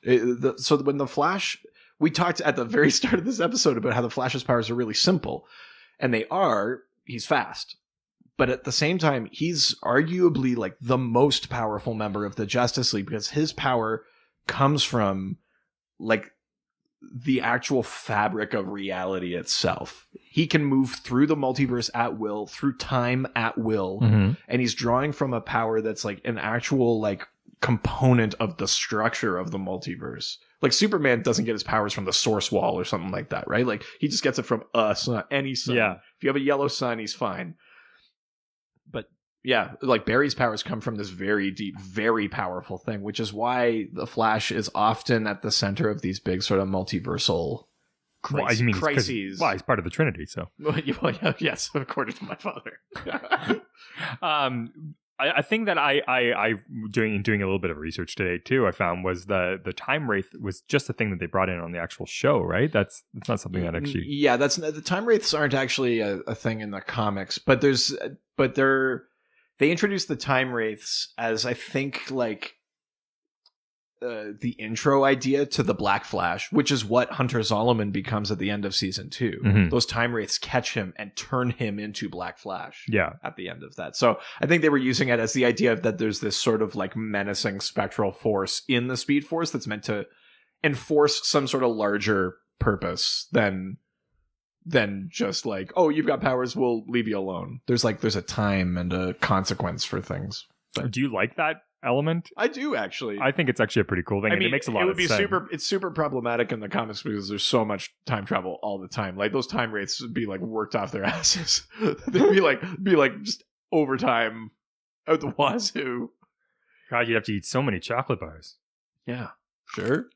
So when the Flash... We talked at the very start of this episode about how the Flash's powers are really simple. And they are, he's fast. But at the same time, he's arguably like the most powerful member of the Justice League because his power comes from like the actual fabric of reality itself. He can move through the multiverse at will, through time at will. Mm-hmm. And he's drawing from a power that's like an actual like component of the structure of the multiverse. Like Superman doesn't get his powers from the source wall or something like that, right? Like he just gets it from a sun, any sun. Yeah. If you have a yellow sun, he's fine. But yeah, like Barry's powers come from this very deep, very powerful thing, which is why the Flash is often at the center of these big sort of multiversal crises. He's part of the Trinity, so. Well, yes, according to my father. I think that I doing a little bit of research today too, I found was the time wraith was just a thing that they brought in on the actual show, right? That's not something that actually. Yeah, the time wraiths aren't actually a thing in the comics, but they introduced the time wraiths as I think like the intro idea to the Black Flash, which is what Hunter Zolomon becomes at the end of season 2. Mm-hmm. Those time wraiths catch him and turn him into Black Flash. Yeah, at the end of that. So I think they were using it as the idea of that there's this sort of like menacing spectral force in the Speed Force that's meant to enforce some sort of larger purpose than just like, oh, you've got powers, we'll leave you alone. There's a time and a consequence for things. But do you like that element? I do, actually. I think it's actually a pretty cool thing. I mean, it makes a lot of sense. It's super problematic in the comics because there's so much time travel all the time. Like those time wraiths would be like worked off their asses. They'd be like just overtime out the wazoo. God, you'd have to eat so many chocolate bars. Yeah, sure.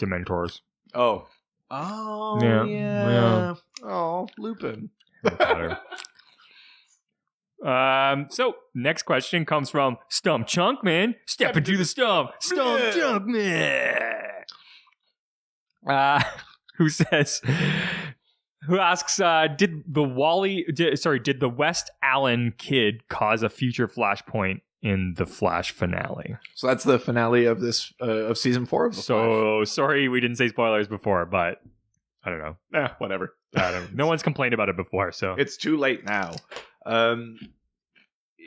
Dementors. Oh, yeah. Oh, Lupin. So next question comes from Stump Chunkman. Step into the stump. Stump Chunkman. Who asks, did the West Allen kid cause a future Flashpoint in the Flash finale? So that's the finale of this of season 4 of the Flash. Sorry we didn't say spoilers before, but I don't know. Whatever. No one's complained about it before, so it's too late now.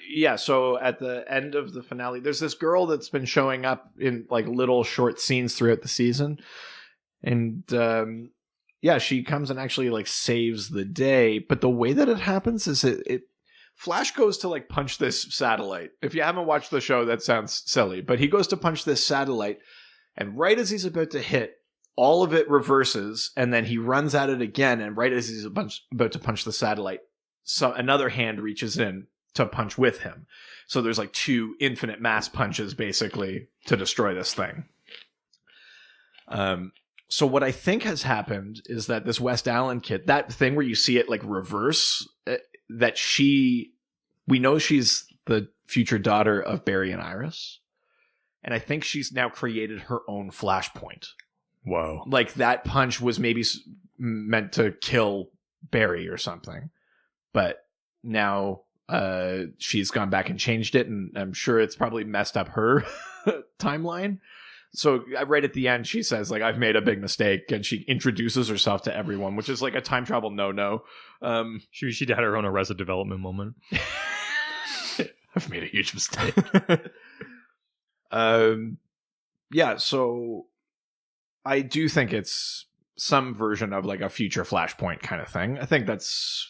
Yeah, so at the end of the finale, there's this girl that's been showing up in like little short scenes throughout the season. And she comes and actually like saves the day. But the way that it happens is it Flash goes to like punch this satellite. If you haven't watched the show, that sounds silly, but he goes to punch this satellite, and right as he's about to hit, all of it reverses, and then he runs at it again, and right as he's about to punch the satellite, so another hand reaches in to punch with him. So there's like 2 infinite mass punches basically to destroy this thing. So what I think has happened is that this West Allen kid, that thing where you see it like reverse, that we know she's the future daughter of Barry and Iris. And I think she's now created her own Flashpoint. Whoa. Like that punch was maybe meant to kill Barry or something. But now she's gone back and changed it, and I'm sure it's probably messed up her timeline. So right at the end, she says, like, I've made a big mistake, and she introduces herself to everyone, which is like a time travel no-no. She had her own Arrested Development moment. I've made a huge mistake. So I do think it's some version of like a future Flashpoint kind of thing. I think that's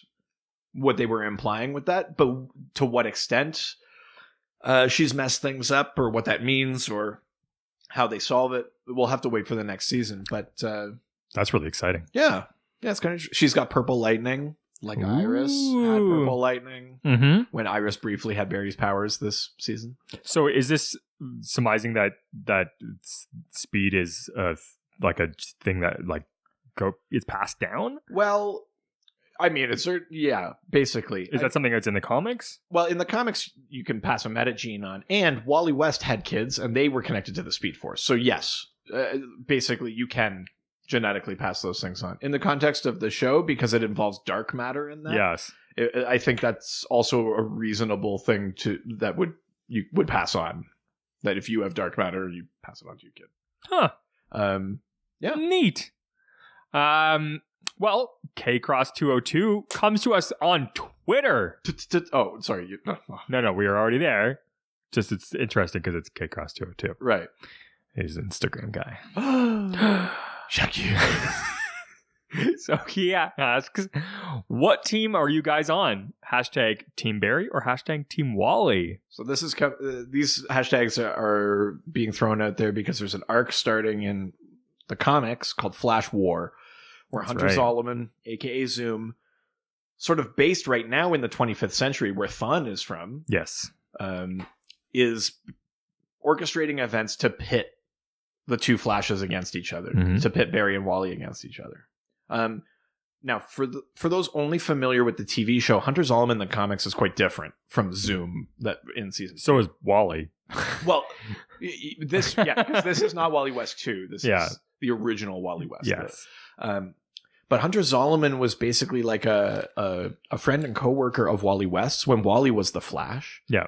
what they were implying with that, but to what extent she's messed things up, or what that means, or how they solve it, we'll have to wait for the next season. But that's really exciting. Yeah, it's kind of. She's got purple lightning, like Iris had purple lightning when Iris briefly had Barry's powers this season. So is this surmising that speed is like a thing that like is passed down? Well, I mean, basically. Is that something that's in the comics? Well, in the comics, you can pass a metagene on, and Wally West had kids, and they were connected to the Speed Force. So yes, basically, you can genetically pass those things on. In the context of the show, because it involves dark matter in that, yes, I think that's also a reasonable thing that you would pass on. That if you have dark matter, you pass it on to your kid. Huh. Yeah. Neat. Well, KCross202 comes to us on Twitter. Oh, sorry. No, we are already there. Just it's interesting because it's KCross202. Right. He's an Instagram guy. Check you. So he asks, what team are you guys on? Hashtag Team Barry or hashtag Team Wally? So this is these hashtags are being thrown out there because there's an arc starting in the comics called Flash War, where Hunter Zolomon, aka Zoom, sort of based right now in the 25th century, where Thawne is from, yes, is orchestrating events to pit the two Flashes against each other, to pit Barry and Wally against each other. Now, for those only familiar with the TV show, Hunter Zolomon in the comics is quite different from Zoom that in season 2. So is Wally. Well, because this is not Wally West 2. This is the original Wally West. Yes. But Hunter Zolomon was basically like a friend and coworker of Wally West's when Wally was the Flash. Yeah.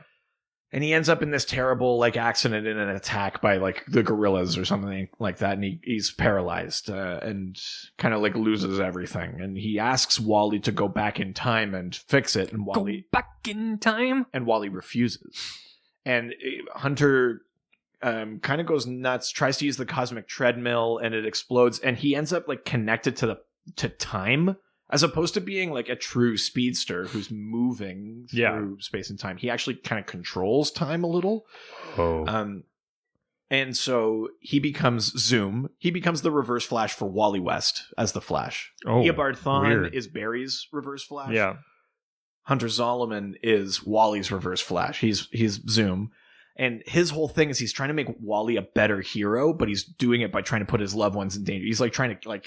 And he ends up in this terrible like accident in an attack by like the gorillas or something like that. And he's paralyzed and kind of like loses everything. And he asks Wally to go back in time and fix it. And Wally go back in time? And Wally refuses. And Hunter kind of goes nuts, tries to use the cosmic treadmill, and it explodes. And he ends up like connected to time, as opposed to being like a true speedster who's moving through space and time. He actually kind of controls time a little. Oh. And so he becomes Zoom. He becomes the reverse Flash for Wally West as the Flash. Oh, Eobard Thawne weird. is Barry's reverse Flash. Yeah. Hunter Zolomon is Wally's reverse Flash. He's Zoom. And his whole thing is he's trying to make Wally a better hero, but he's doing it by trying to put his loved ones in danger. He's like trying to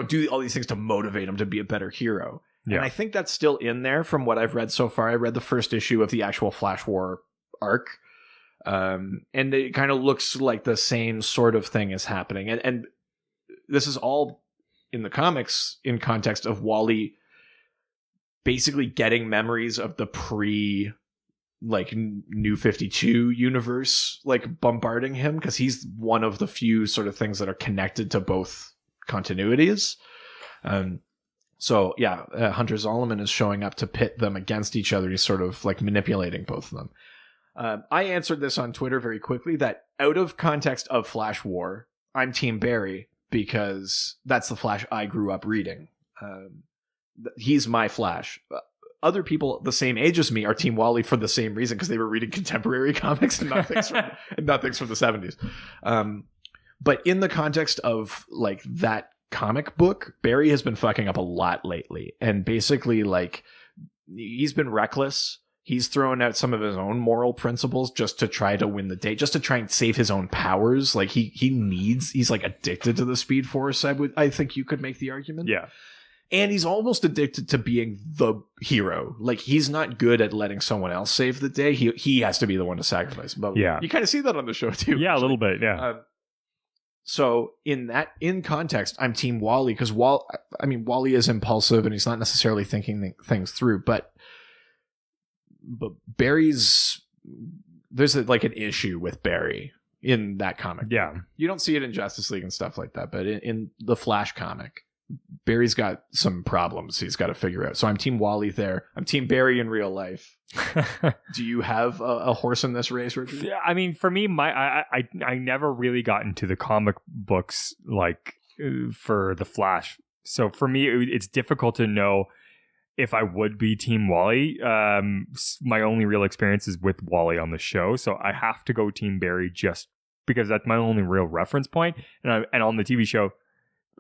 do all these things to motivate him to be a better hero. Yeah. And I think that's still in there from what I've read so far. I read the first issue of the actual Flash War arc. And it kind of looks like the same sort of thing is happening. And this is all in the comics in context of Wally basically getting memories of the New 52 universe, like bombarding him, because he's one of the few sort of things that are connected to both continuities. So yeah, Hunter Zolomon is showing up to pit them against each other. He's sort of like manipulating both of them. I answered this on Twitter very quickly that out of context of Flash War, I'm Team Barry because that's the Flash I grew up reading. He's my Flash. Other people the same age as me are Team Wally for the same reason, because they were reading contemporary comics and not things from, the 70s. But in the context of like that comic book, Barry has been fucking up a lot lately. And basically, like, he's been reckless. He's thrown out some of his own moral principles just to try to win the day, just to try and save his own powers. Like he's like addicted to the Speed Force. I think you could make the argument. Yeah. And he's almost addicted to being the hero. Like, he's not good at letting someone else save the day. He has to be the one to sacrifice. But yeah, you kind of see that on the show too. Yeah, actually. A little bit. Yeah. So in context, I'm Team Wally, because Wally is impulsive and he's not necessarily thinking things through. But Barry's, there's like an issue with Barry in that comic. Yeah, you don't see it in Justice League and stuff like that, but in the Flash comic, Barry's got some problems he's got to figure out. So I'm Team Wally there. I'm Team Barry in real life. Do you have a horse in this race, Richard? Yeah, I mean, for me, I never really got into the comic books like for the Flash. So for me, it's difficult to know if I would be Team Wally. My only real experience is with Wally on the show, so I have to go Team Barry just because that's my only real reference point. And on the TV show,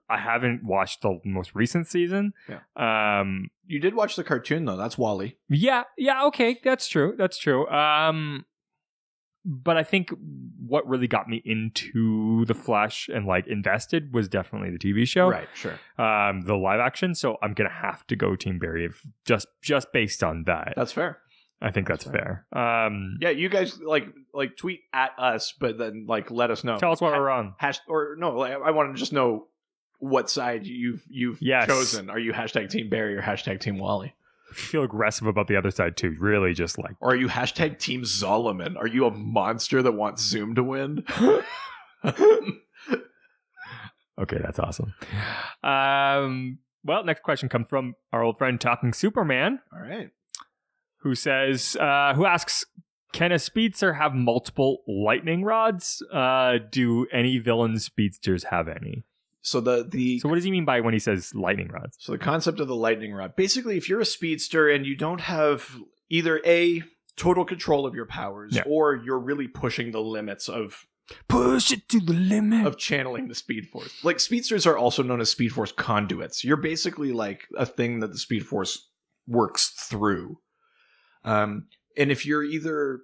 I haven't watched the most recent season. Yeah. You did watch the cartoon though. That's Wally. Yeah. Okay. That's true. But I think what really got me into the Flash and like invested was definitely the TV show. Right. Sure. The live action. So I'm gonna have to go Team Barry just based on that. That's fair. I think that's fair. Yeah, you guys like tweet at us, but then like let us know. Tell us what we're wrong. I want to just know what side you've chosen. Are you hashtag Team Barry or hashtag Team Wally? I feel aggressive about the other side too. Really, just like. Or are you hashtag Team Zolomon? Are you a monster that wants Zoom to win? Okay, that's awesome. Well, next question comes from our old friend Talking Superman. All right. Who asks, can a speedster have multiple lightning rods? Do any villain speedsters have any? So So what does he mean by when he says lightning rods? So the concept of the lightning rod, basically, if you're a speedster and you don't have either total control of your powers, or you're really pushing the limits of push it to the limit of channeling the Speed Force. Like, speedsters are also known as Speed Force conduits. You're basically like a thing that the Speed Force works through. And if you're either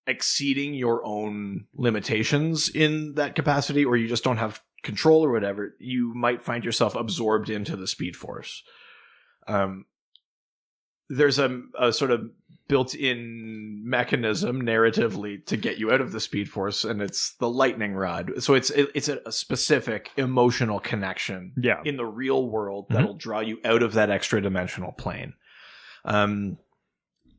exceeding your own limitations in that capacity, or you just don't have control or whatever, you might find yourself absorbed into the Speed Force. There's a sort of built-in mechanism narratively to get you out of the Speed Force, and it's the lightning rod. So it's a specific emotional connection in the real world that'll draw you out of that extra dimensional plane.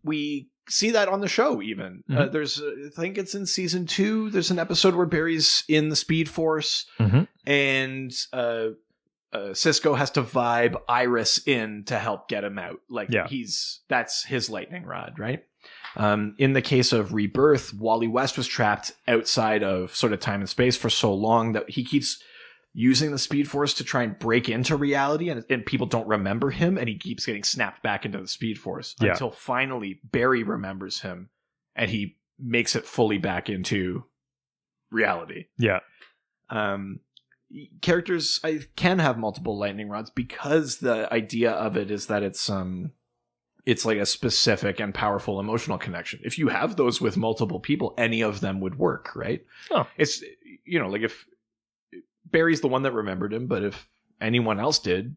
We see that on the show even. There's I think it's in season 2, there's an episode where Barry's in the Speed Force, and Cisco has to vibe Iris in to help get him out. Like, that's his lightning rod, right? In the case of Rebirth, Wally West was trapped outside of sort of time and space for so long that he keeps using the Speed Force to try and break into reality, and people don't remember him, and he keeps getting snapped back into the Speed Force until finally Barry remembers him, and he makes it fully back into reality. Yeah. Characters can have multiple lightning rods because the idea of it is that it's like a specific and powerful emotional connection. If you have those with multiple people, any of them would work, right? Oh. It's, like if Barry's the one that remembered him, but if anyone else did,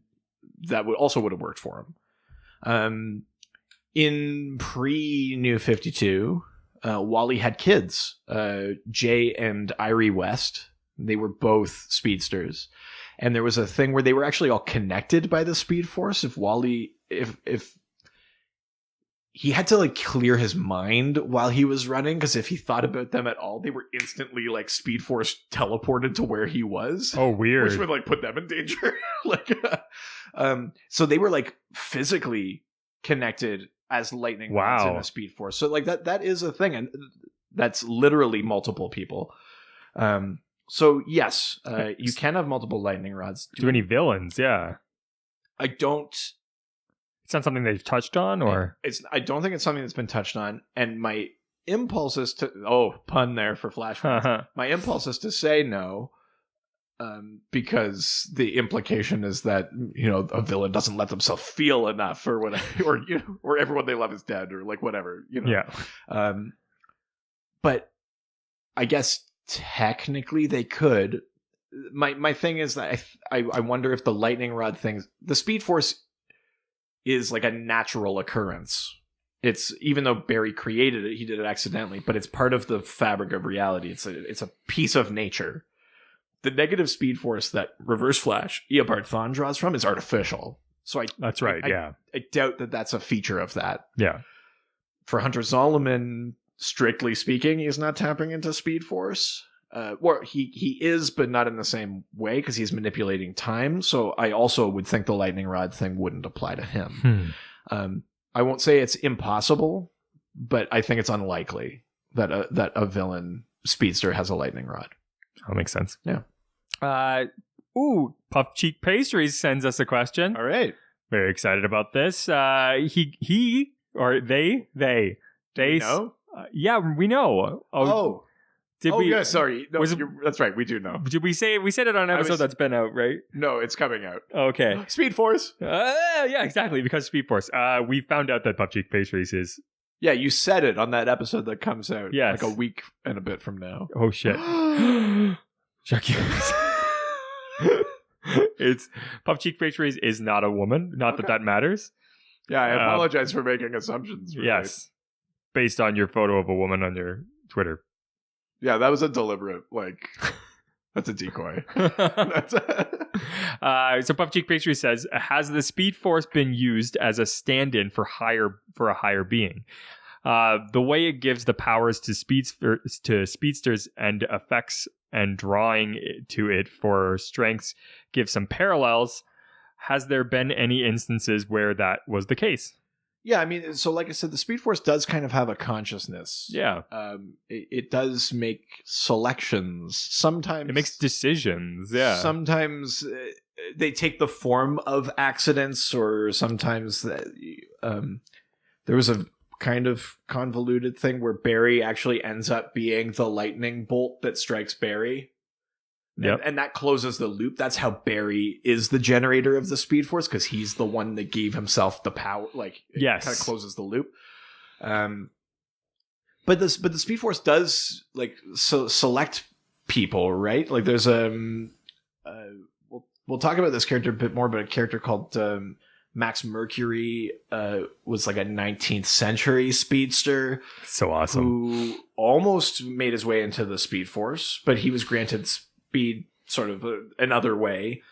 that would have worked for him. In pre-New 52, Wally had kids, Jay and Irie West. They were both speedsters, and there was a thing where they were actually all connected by the Speed Force. If he had to like clear his mind while he was running, because if he thought about them at all, they were instantly like Speed Force teleported to where he was. Oh, weird. Which would like put them in danger. Like, so they were like physically connected as lightning rods in the Speed Force. So like that is a thing, and that's literally multiple people. So yes, you can have multiple lightning rods. Do any villains? Yeah. I don't. It's not something they've touched on, or I don't think it's something that's been touched on. And my impulse is to pun there for Flashpoint. My impulse is to say no, because the implication is that a villain doesn't let themselves feel enough, or whatever, or everyone they love is dead, or like whatever. Yeah. But I guess technically they could. My thing is that I wonder if the lightning rod things, the Speed Force is like a natural occurrence. It's, even though Barry created it, he did it accidentally, but it's part of the fabric of reality. It's a piece of nature. The negative Speed Force that Reverse Flash, Eobard Thawne draws from, is artificial. So that's right. I doubt that that's a feature of that. Yeah. For Hunter Zolomon, strictly speaking, he's not tapping into Speed Force. Or he is, but not in the same way, because he's manipulating time. So I also would think the lightning rod thing wouldn't apply to him. I won't say it's impossible, but I think it's unlikely that a villain speedster has a lightning rod. That makes sense. Yeah. Puff Cheek Pastries sends us a question. All right. Very excited about this. He or they know? Yeah, we know. Yeah, sorry. No, that's right. We do know. Did we say we said it on an episode that's been out, right? No, it's coming out. Okay. Speed Force. Yeah, exactly. Because Speed Force. We found out that Puff Cheek Pastries is. Yeah, you said it on that episode that comes out. Yes. Like a week and a bit from now. Oh shit. Chuck. It's Puff Cheek Pastries is not a woman. Not that matters. Yeah, I apologize for making assumptions. Right? Yes. Based on your photo of a woman on your Twitter. Yeah, that was a deliberate, that's a decoy. So Puff Cheek Pastry says, has the Speed Force been used as a stand-in for a higher being? The way it gives the powers to speedsters and effects and drawing to it for strengths gives some parallels. Has there been any instances where that was the case? Yeah, I mean, so like I said, the Speed Force does kind of have a consciousness. Yeah. It does make selections. Sometimes it makes decisions. Yeah. Sometimes they take the form of accidents, or sometimes there was a kind of convoluted thing where Barry actually ends up being the lightning bolt that strikes Barry. Yep. And that closes the loop. That's how Barry is the generator of the Speed Force, because he's the one that gave himself the power. Like, it kind of closes the loop. But the Speed Force does select people, right? Like there's we'll talk about this character a bit more, but a character called Max Mercury was like a 19th century speedster. So awesome. Who almost made his way into the Speed Force, but he was granted speed sort of another way.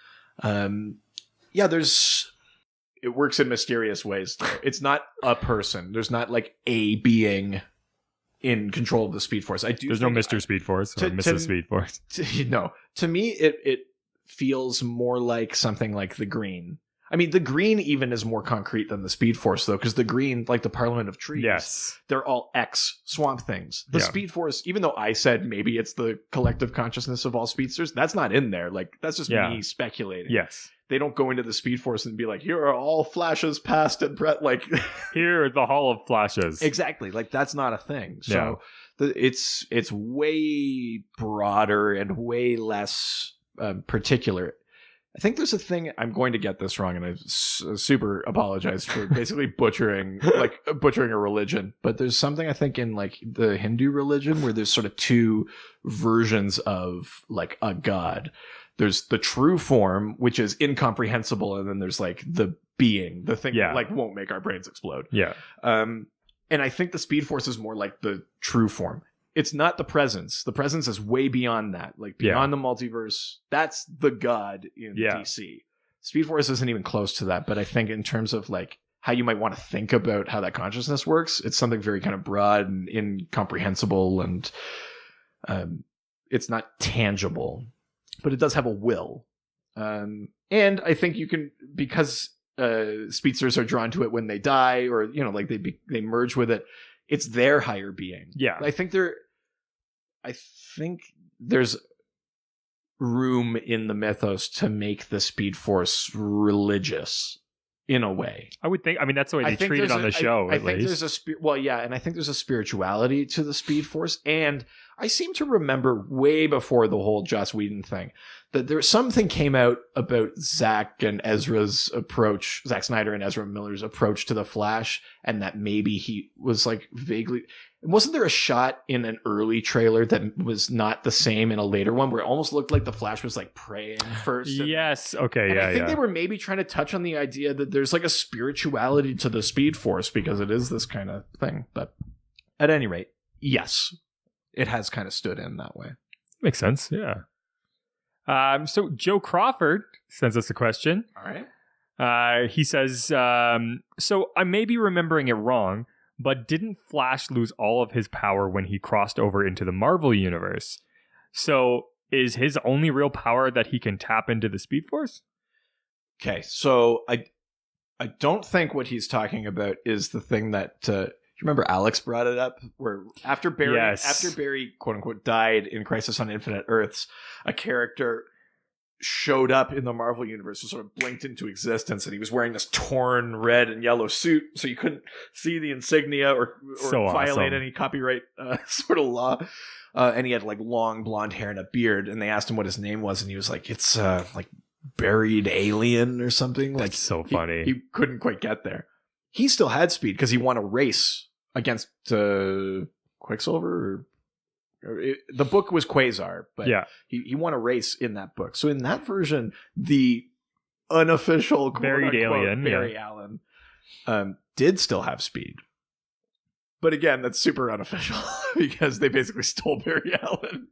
It works in mysterious ways. It's not a person. There's not like a being in control of the Speed Force. There's no Mr. Speed Force or Mrs. Speed Force. No. To me, it feels more like something like the Green. I mean, the Green even is more concrete than the Speed Force, though, because the Green, like the Parliament of Trees, they're all Swamp Things. The Speed Force, even though I said maybe it's the collective consciousness of all speedsters, that's not in there. Like, that's just me speculating. Yes. They don't go into the Speed Force and be like, here are all Flashes past and like here the Hall of Flashes. Exactly. Like, that's not a thing. So it's way broader and way less particular. I think there's a thing, I'm going to get this wrong, and I super apologize for basically butchering a religion, but there's something I think in like the Hindu religion where there's sort of two versions of like a god. There's the true form, which is incomprehensible, and then there's like the being, the thing that like won't make our brains explode. Yeah. And I think the Speed Force is more like the true form. It's not the presence. The presence is way beyond that. Like beyond the multiverse. That's the god in DC. Speed Force isn't even close to that. But I think in terms of like how you might want to think about how that consciousness works. It's something very kind of broad and incomprehensible, and it's not tangible, but it does have a will. And I think you can, because speedsters are drawn to it when they die, or like they merge with it. It's their higher being. Yeah, I think there's room in the mythos to make the Speed Force religious in a way. I would think. I mean, that's the way they treat it on the show. I think there's and I think there's a spirituality to the Speed Force, and I seem to remember way before the whole Joss Whedon thing that there something came out about Zack Snyder and Ezra Miller's approach to the Flash, and that maybe he was like vaguely. Wasn't there a shot in an early trailer that was not the same in a later one, where it almost looked like the Flash was like praying first? Yes. Okay. And yeah. I think they were maybe trying to touch on the idea that there's like a spirituality to the Speed Force because it is this kind of thing. But at any rate, yes, it has kind of stood in that way. Makes sense. Yeah. So Joe Crawford sends us a question. All right. He says, so I may be remembering it wrong, but didn't Flash lose all of his power when he crossed over into the Marvel universe? So is his only real power that he can tap into the Speed Force? Okay, so I don't think what he's talking about is the thing that you remember Alex brought it up, where after Barry quote unquote died in Crisis on Infinite Earths, a character showed up in the Marvel universe and sort of blinked into existence, and he was wearing this torn red and yellow suit, so you couldn't see the insignia or so violate awesome. any copyright sort of law. And he had like long blonde hair and a beard, and they asked him what his name was, and he was like, it's like Buried Alien or something. That's like so funny. He couldn't quite get there. He still had speed because he won a race against Quicksilver. The book was Quasar, but yeah. he won a race in that book. So in that version, the unofficial Buried Alien, Barry Allen did still have speed. But again, that's super unofficial because they basically stole Barry Allen.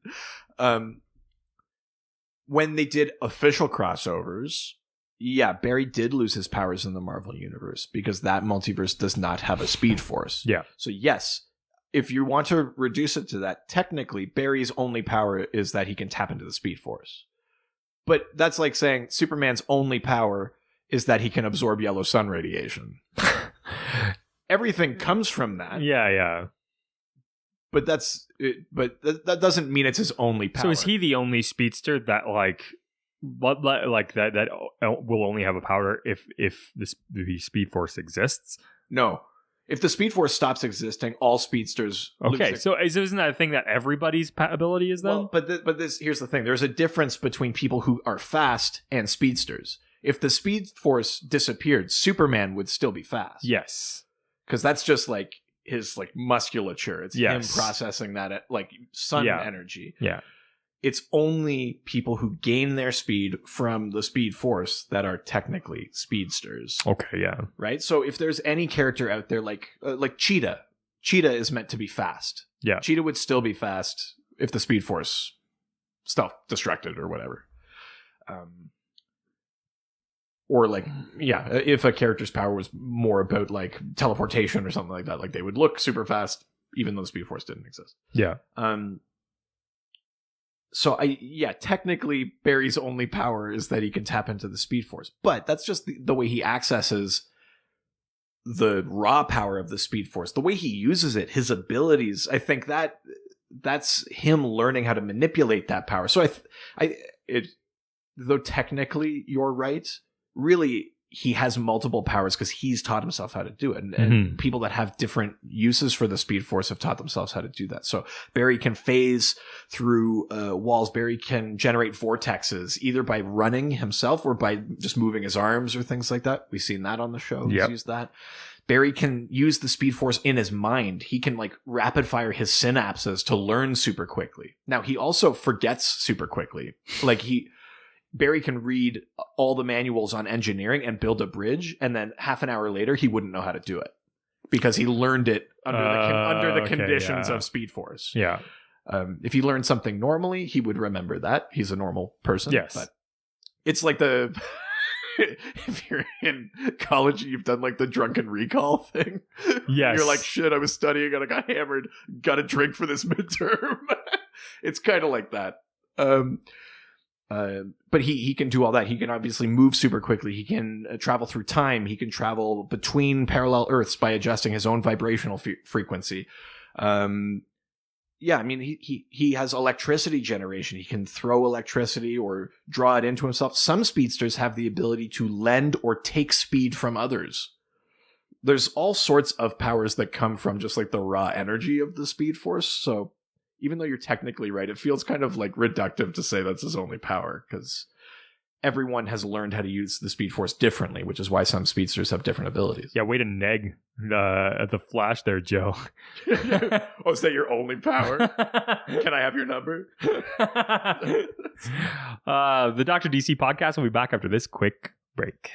When they did official crossovers, yeah, Barry did lose his powers in the Marvel universe because that multiverse does not have a Speed Force. Yeah. So yes, if you want to reduce it to that, technically Barry's only power is that he can tap into the Speed Force. But that's like saying Superman's only power is that he can absorb yellow sun radiation. Everything comes from that. Yeah. But that doesn't mean it's his only power. So is he the only speedster that that will only have a power if the Speed Force exists? No. If the Speed Force stops existing, all speedsters lose Okay, so isn't that a thing that everybody's ability is then? Well, but here's the thing. There's a difference between people who are fast and speedsters. If the Speed Force disappeared, Superman would still be fast. Yes. Because that's just like his like musculature. It's him processing that like sun energy. Yeah. It's only people who gain their speed from the Speed Force that are technically speedsters. Okay, yeah. Right? So if there's any character out there like Cheetah is meant to be fast. Yeah. Cheetah would still be fast if the Speed Force self-destructed or whatever. Or like, yeah, if a character's power was more about like teleportation or something like that, like they would look super fast even though the Speed Force didn't exist. Yeah. So technically Barry's only power is that he can tap into the Speed Force, but that's just the way he accesses the raw power of the Speed Force. The way he uses it, his abilities, I think that's him learning how to manipulate that power. So though technically you're right, really he has multiple powers because he's taught himself how to do it. And people that have different uses for the Speed Force have taught themselves how to do that. So Barry can phase through walls. Barry can generate vortexes either by running himself or by just moving his arms or things like that. We've seen that on the show. He's used that. Barry can use the Speed Force in his mind. He can like rapid fire his synapses to learn super quickly. Now he also forgets super quickly. Barry can read all the manuals on engineering and build a bridge, and then half an hour later, he wouldn't know how to do it because he learned it under the conditions of Speed Force. Yeah. If he learned something normally, he would remember that. He's a normal person. Yes. But it's like if you're in college and you've done like the drunken recall thing. Yes. You're like, shit, I was studying and I got hammered. Got to drink for this midterm. It's kind of like that. But he can do all that. He can obviously move super quickly. He can travel through time. He can travel between parallel Earths by adjusting his own vibrational frequency. Yeah, I mean, he has electricity generation. He can throw electricity or draw it into himself. Some speedsters have the ability to lend or take speed from others. There's all sorts of powers that come from just like the raw energy of the Speed Force. So even though you're technically right, it feels kind of like reductive to say that's his only power, because everyone has learned how to use the Speed Force differently, which is why some speedsters have different abilities. Yeah, way to neg at the Flash there, Joe. Oh, is that your only power? Can I have your number? The Dr. DC podcast will be back after this quick break.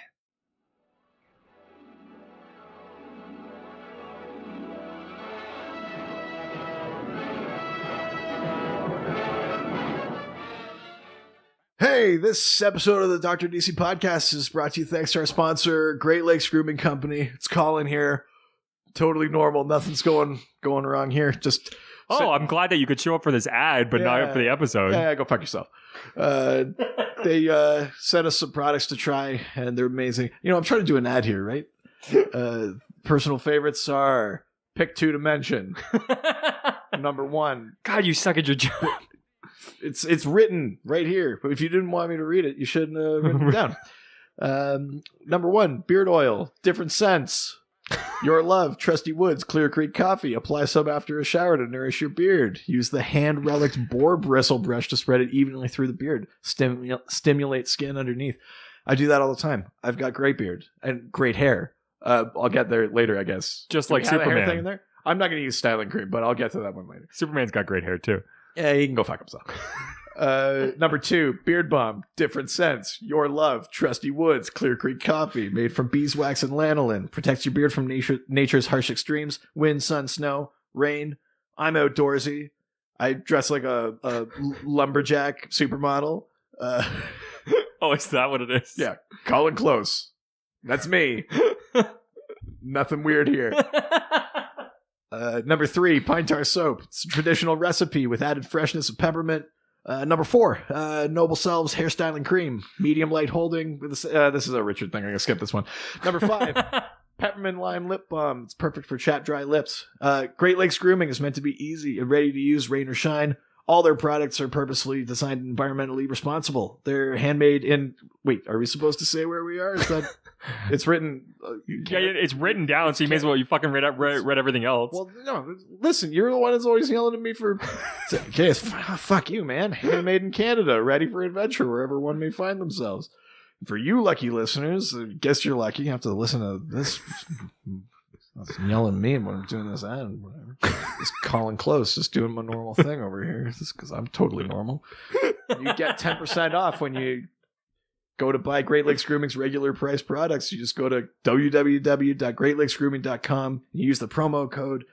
Hey, this episode of the Dr. DC podcast is brought to you thanks to our sponsor, Great Lakes Grooming Company. It's Colin here. Totally normal. Nothing's going wrong here. Just I'm glad that you could show up for this ad, but not for the episode. Yeah, go fuck yourself. They sent us some products to try, and they're amazing. You know, I'm trying to do an ad here, right? Personal favorites are pick 2 to mention. Number 1. God, you suck at your job. It's written right here, but if you didn't want me to read it, you shouldn't have written it down. Number 1, beard oil, different scents. Your Love, Trusty Woods, Clear Creek Coffee. Apply some after a shower to nourish your beard. Use the hand-relicked boar bristle brush to spread it evenly through the beard. Stimulate skin underneath. I do that all the time. I've got great beard and great hair. I'll get there later, I guess. Just like Superman. Superman. Hair thing in there? I'm not going to use styling cream, but I'll get to that one later. Superman's got great hair, too. Yeah, he can go fuck himself. Number 2, beard balm, different scents. Your Love, Trusty Woods, Clear Creek Coffee, made from beeswax and lanolin. Protects your beard from nature's harsh extremes: wind, sun, snow, rain. I'm outdoorsy. I dress like a lumberjack supermodel. Oh, is that what it is? Yeah, Colin Close. That's me. Nothing weird here. Number 3, pine tar soap. It's a traditional recipe with added freshness of peppermint. Number 4, Noble Selves hairstyling cream, medium light holding. This is a Richard thing. I'm gonna skip this one. Number 5, peppermint lime lip balm. It's perfect for chapped, dry lips. Great Lakes Grooming is meant to be easy and ready to use, rain or shine. All their products are purposefully designed and environmentally responsible. They're handmade in... Wait, are we supposed to say where we are? Is that... It's written... Yeah, it's written down, so you may as well... You fucking read everything else. Well, no, listen, you're the one that's always yelling at me for... Okay, fuck you, man. Handmade in Canada, ready for adventure wherever one may find themselves. For you lucky listeners, I guess you're lucky. You have to listen to this... yelling at me when I'm doing this ad, whatever. It's Colin Close, just doing my normal thing over here. Just because I'm totally normal. You get 10% off when you go to buy Great Lakes Grooming's regular price products. You just go to www.greatlakesgrooming.com and you use the promo code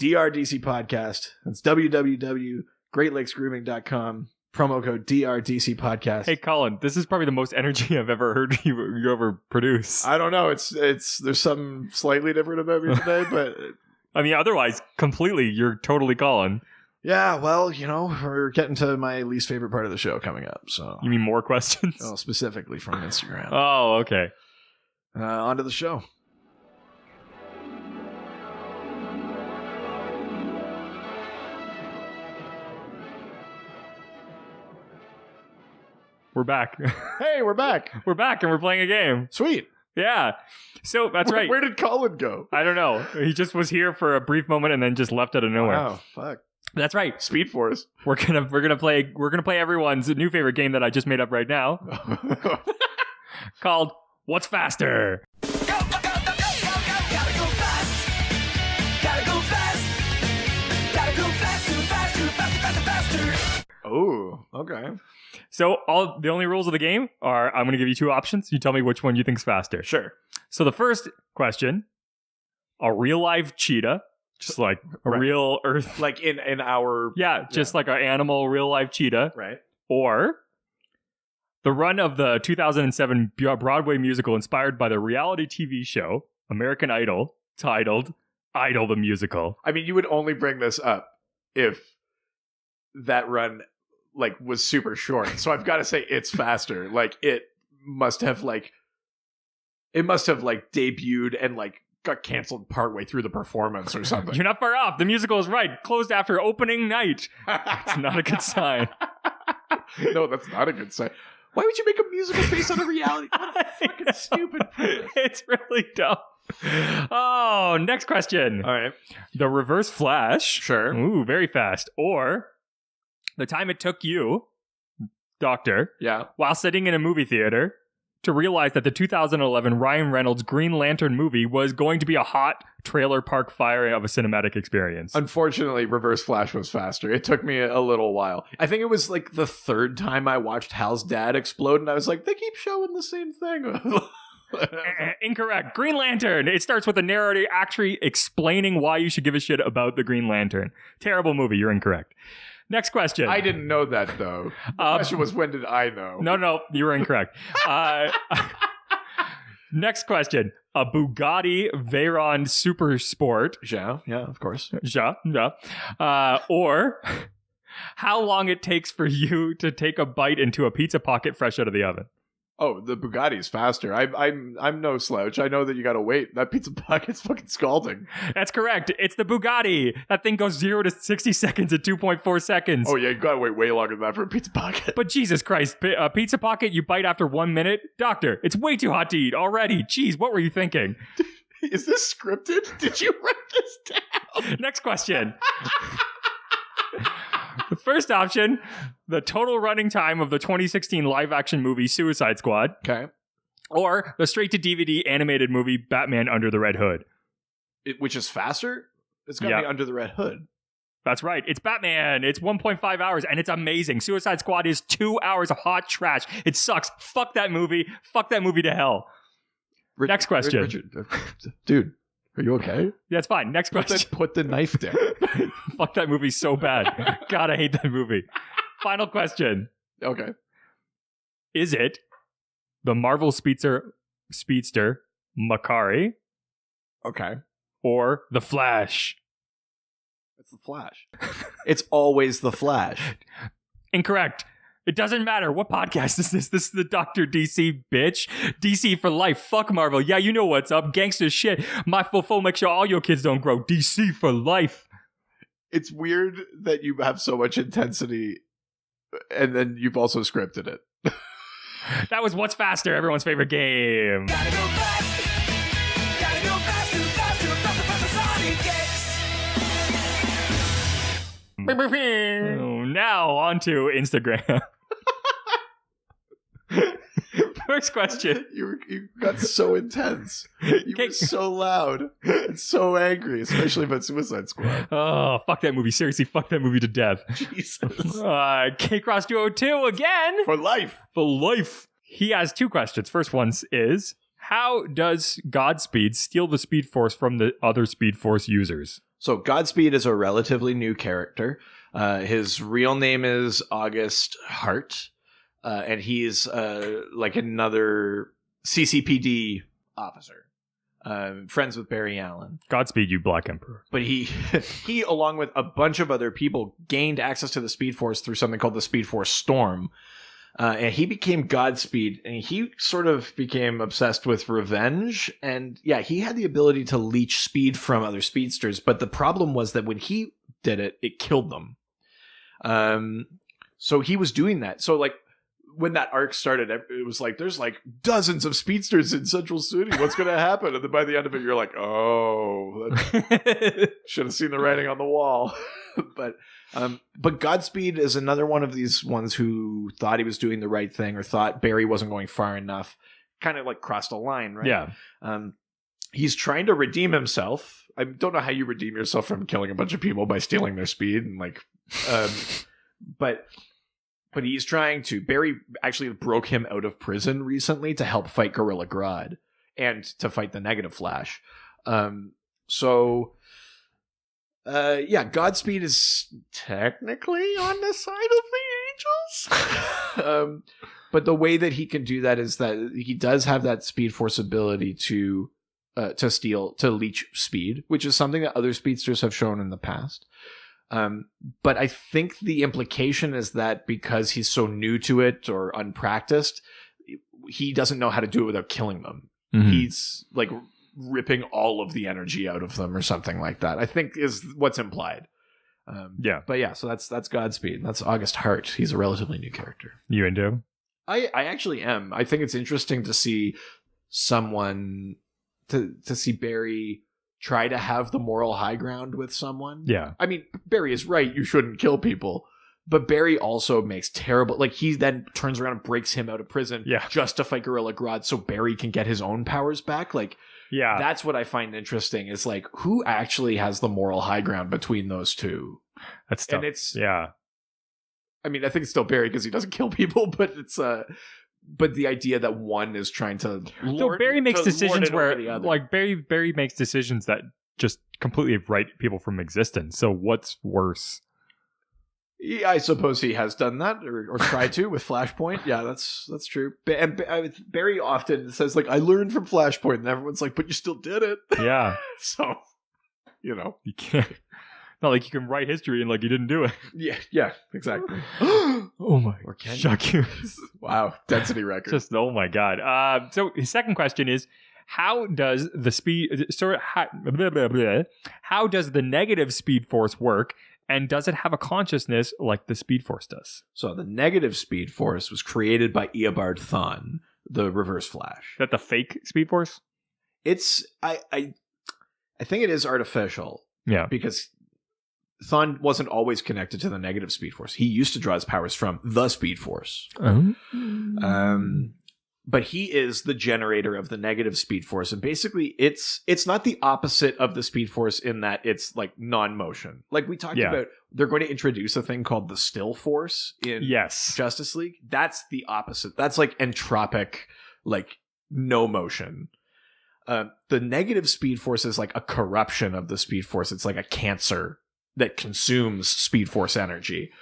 DRDC Podcast. That's www.greatlakesgrooming.com. Promo code DRDC Podcast. Hey, Colin, this is probably the most energy I've ever heard you ever produce. I don't know. It's there's something slightly different about me today, but I mean, otherwise, completely, you're totally Colin. Yeah, well, you know, we're getting to my least favorite part of the show coming up. So you mean more questions? Oh, specifically from Instagram. Oh, okay. On to the show. We're back. Hey, we're back. We're back and we're playing a game. Sweet. Yeah. So that's right. Where did Colin go? I don't know. He just was here for a brief moment and then just left out of nowhere. Oh, fuck. That's right. Speed Force. We're gonna play everyone's new favorite game that I just made up right now. Called What's Faster? Go, go, go, go, go, go, gotta go fast. Gotta go fast. Gotta go fast, too fast, too fast, faster, faster. Oh, okay. So the only rules of the game are I'm going to give you 2 options. You tell me which one you think's faster. Sure. So the first question, a real live cheetah, just like a real Earth. Like in our... Yeah, just like an animal, real live cheetah. Right. Or The run of the 2007 Broadway musical inspired by the reality TV show American Idol, titled Idol the Musical. I mean, you would only bring this up if that run like was super short. So I've got to say it's faster. Like it must have debuted and like got canceled partway through the performance or something. You're not far off. The musical is right. Closed after opening night. It's not a good sign. No, that's not a good sign. Why would you make a musical based on a reality? What a fucking stupid premise. It's really dumb. Oh, next question. All right. The reverse flash. Sure. Ooh, very fast. Or the time it took you, Doctor, Yeah. while sitting in a movie theater, to realize that the 2011 Ryan Reynolds Green Lantern movie was going to be a hot trailer park fire of a cinematic experience. Unfortunately, Reverse Flash was faster. It took me a little while. I think it was like the third time I watched Hal's dad explode, and I was like, they keep showing the same thing. Incorrect. Green Lantern. It starts with a narrator actually explaining why you should give a shit about the Green Lantern. Terrible movie. You're incorrect. Next question. I didn't know that, though. The question was, when did I know? No, you were incorrect. Next question. A Bugatti Veyron Super Sport. Yeah, of course. Ja. Or how long it takes for you to take a bite into a pizza pocket fresh out of the oven. Oh, the Bugatti's faster. I'm no slouch. I know that you gotta wait. That pizza pocket's fucking scalding. That's correct. It's the Bugatti. That thing goes 0 to 60 seconds in 2.4 seconds. Oh yeah, you gotta wait way longer than that for a pizza pocket. But Jesus Christ, a pizza pocket you bite after 1 minute? Doctor, it's way too hot to eat already. Jeez, what were you thinking? Is this scripted? Did you write this down? Next question. The first option, the total running time of the 2016 live-action movie Suicide Squad. Okay. Or the straight-to-DVD animated movie Batman Under the Red Hood. Which is faster? It's gotta be Under the Red Hood. That's right. It's Batman. It's 1.5 hours, and it's amazing. Suicide Squad is 2 hours of hot trash. It sucks. Fuck that movie. Fuck that movie to hell. Next question. Richard, dude, are you okay? Yeah, it's fine. Next question. Put the knife down. Fuck that movie so bad. God, I hate that movie. Final question. Okay. Is it the Marvel speedster Mercury Okay. or the Flash? It's the Flash. It's always the Flash. Incorrect. It doesn't matter. What podcast is this? This is the Dr. DC, bitch. DC for life. Fuck Marvel. Yeah, you know what's up. Gangster shit. My full make sure all your kids don't grow. DC for life. It's weird that you have so much intensity and then you've also scripted it. That was What's Faster, everyone's favorite game. Gotta go fast. Gotta go faster, faster, faster, faster, Sonic X. Now on to Instagram. First question. You got so intense. You were so loud and so angry, especially about Suicide Squad. Oh, fuck that movie. Seriously, fuck that movie to death. Jesus. K-Cross Duo 2 again. For life. For life. He has two questions. First one is, how does Godspeed steal the Speed Force from the other Speed Force users? So Godspeed is a relatively new character. His real name is August Hart. And he's like another CCPD officer, friends with Barry Allen. Godspeed, you Black Emperor. But he, along with a bunch of other people, gained access to the Speed Force through something called the Speed Force Storm. And he became Godspeed, and he sort of became obsessed with revenge. And yeah, he had the ability to leech speed from other speedsters. But the problem was that when he did it, it killed them. So he was doing that. So like, when that arc started, it was like, there's like dozens of speedsters in Central City. What's going to happen? And then by the end of it, you're like, oh, should have seen the writing on the wall. But Godspeed is another one of these ones who thought he was doing the right thing or thought Barry wasn't going far enough. Kind of like crossed a line, right? Yeah. He's trying to redeem himself. I don't know how you redeem yourself from killing a bunch of people by stealing their speed and like, But he's trying to. Barry actually broke him out of prison recently to help fight Gorilla Grodd and to fight the Negative Flash. Godspeed is technically on the side of the angels. But the way that he can do that is that he does have that Speed Force ability to leech speed, which is something that other speedsters have shown in the past. But I think the implication is that because he's so new to it or unpracticed, he doesn't know how to do it without killing them. Mhm. He's like ripping all of the energy out of them or something like that, I think is what's implied. But yeah, so that's Godspeed. That's August Hart. He's a relatively new character. You into him? I actually am. I think it's interesting to see someone to see Barry try to have the moral high ground with someone. Yeah. I mean, Barry is right. You shouldn't kill people. But Barry also makes terrible... Like, he then turns around and breaks him out of prison just to fight Gorilla Grodd so Barry can get his own powers back. Like, yeah, that's what I find interesting is, like, who actually has the moral high ground between those two? That's tough. And it's... Yeah. I mean, I think it's still Barry because he doesn't kill people, but it's... But the idea that one is trying to So Barry makes decisions where, other. like, Barry makes decisions that just completely write people from existence. So what's worse? Yeah, I suppose he has done that or tried to with Flashpoint. Yeah, that's true. And Barry often says, like, I learned from Flashpoint, and everyone's like, but you still did it. Yeah. So, you know. You can't. Not like you can write history and, like, you didn't do it. Yeah, exactly. Oh my. Or can Shock you. Wow, density record. Just, oh my God. So his second question is, how does the how does the negative Speed Force work? And does it have a consciousness like the Speed Force does? So the negative Speed Force was created by Eobard Thawne, the Reverse Flash. Is that the fake Speed Force? It's I think it is artificial. Yeah. Because Thawne wasn't always connected to the negative Speed Force. He used to draw his powers from the Speed Force. Oh. But he is the generator of the negative Speed Force, and basically it's not the opposite of the Speed Force in that it's like non-motion. Like we talked about, they're going to introduce a thing called the Still Force in Justice League. That's the opposite. That's like entropic, like no motion. The negative Speed Force is like a corruption of the Speed Force. It's like a cancer that consumes Speed Force energy.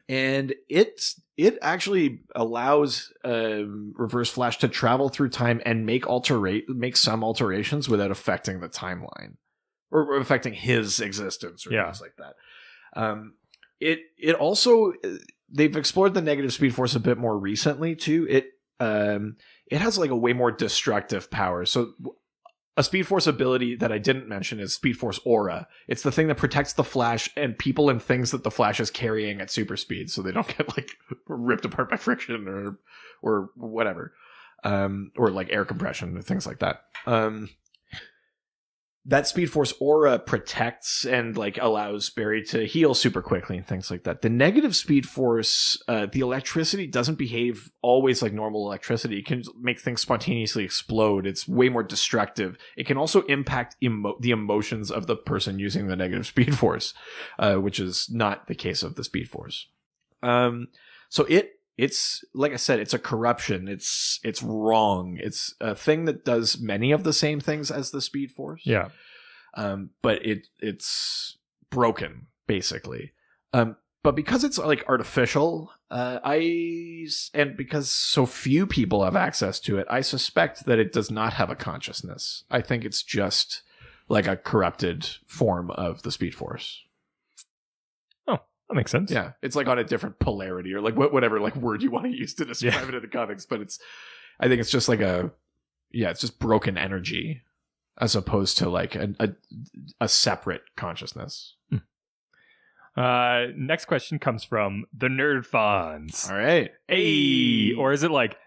And it actually allows Reverse Flash to travel through time and make some alterations without affecting the timeline or affecting his existence or things like that. It also, they've explored the negative Speed Force a bit more recently too. It has like a way more destructive power. So a Speed Force ability that I didn't mention is Speed Force Aura. It's the thing that protects the Flash and people and things that the Flash is carrying at super speed so they don't get like ripped apart by friction or whatever. Or like air compression and things like that. That Speed Force Aura protects and like allows Barry to heal super quickly and things like that. The negative Speed Force, the electricity doesn't behave always like normal electricity. It can make things spontaneously explode. It's way more destructive. It can also impact the emotions of the person using the negative Speed Force, which is not the case of the Speed Force. So it's like I said, it's a corruption. It's wrong. It's a thing that does many of the same things as the Speed Force. Yeah. But it's broken basically. But because it's like artificial, and because so few people have access to it, I suspect that it does not have a consciousness. I think it's just like a corrupted form of the Speed Force. That makes sense. Yeah, it's like on a different polarity or like whatever like word you want to use to describe it in the comics, but I think it's just like it's just broken energy as opposed to like a separate consciousness. Next question comes from the Nerd Fonz. All right. Hey, or is it like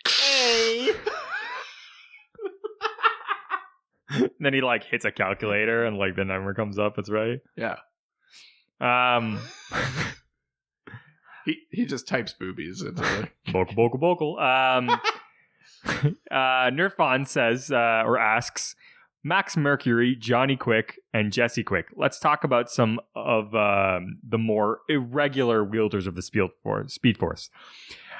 hey? Then he like hits a calculator and like the number comes up. It's right. Yeah. He just types boobies into vocal. Nerfon says or asks, Max Mercury, Johnny Quick, and Jessie Quick. Let's talk about some of the more irregular wielders of the Speed Force.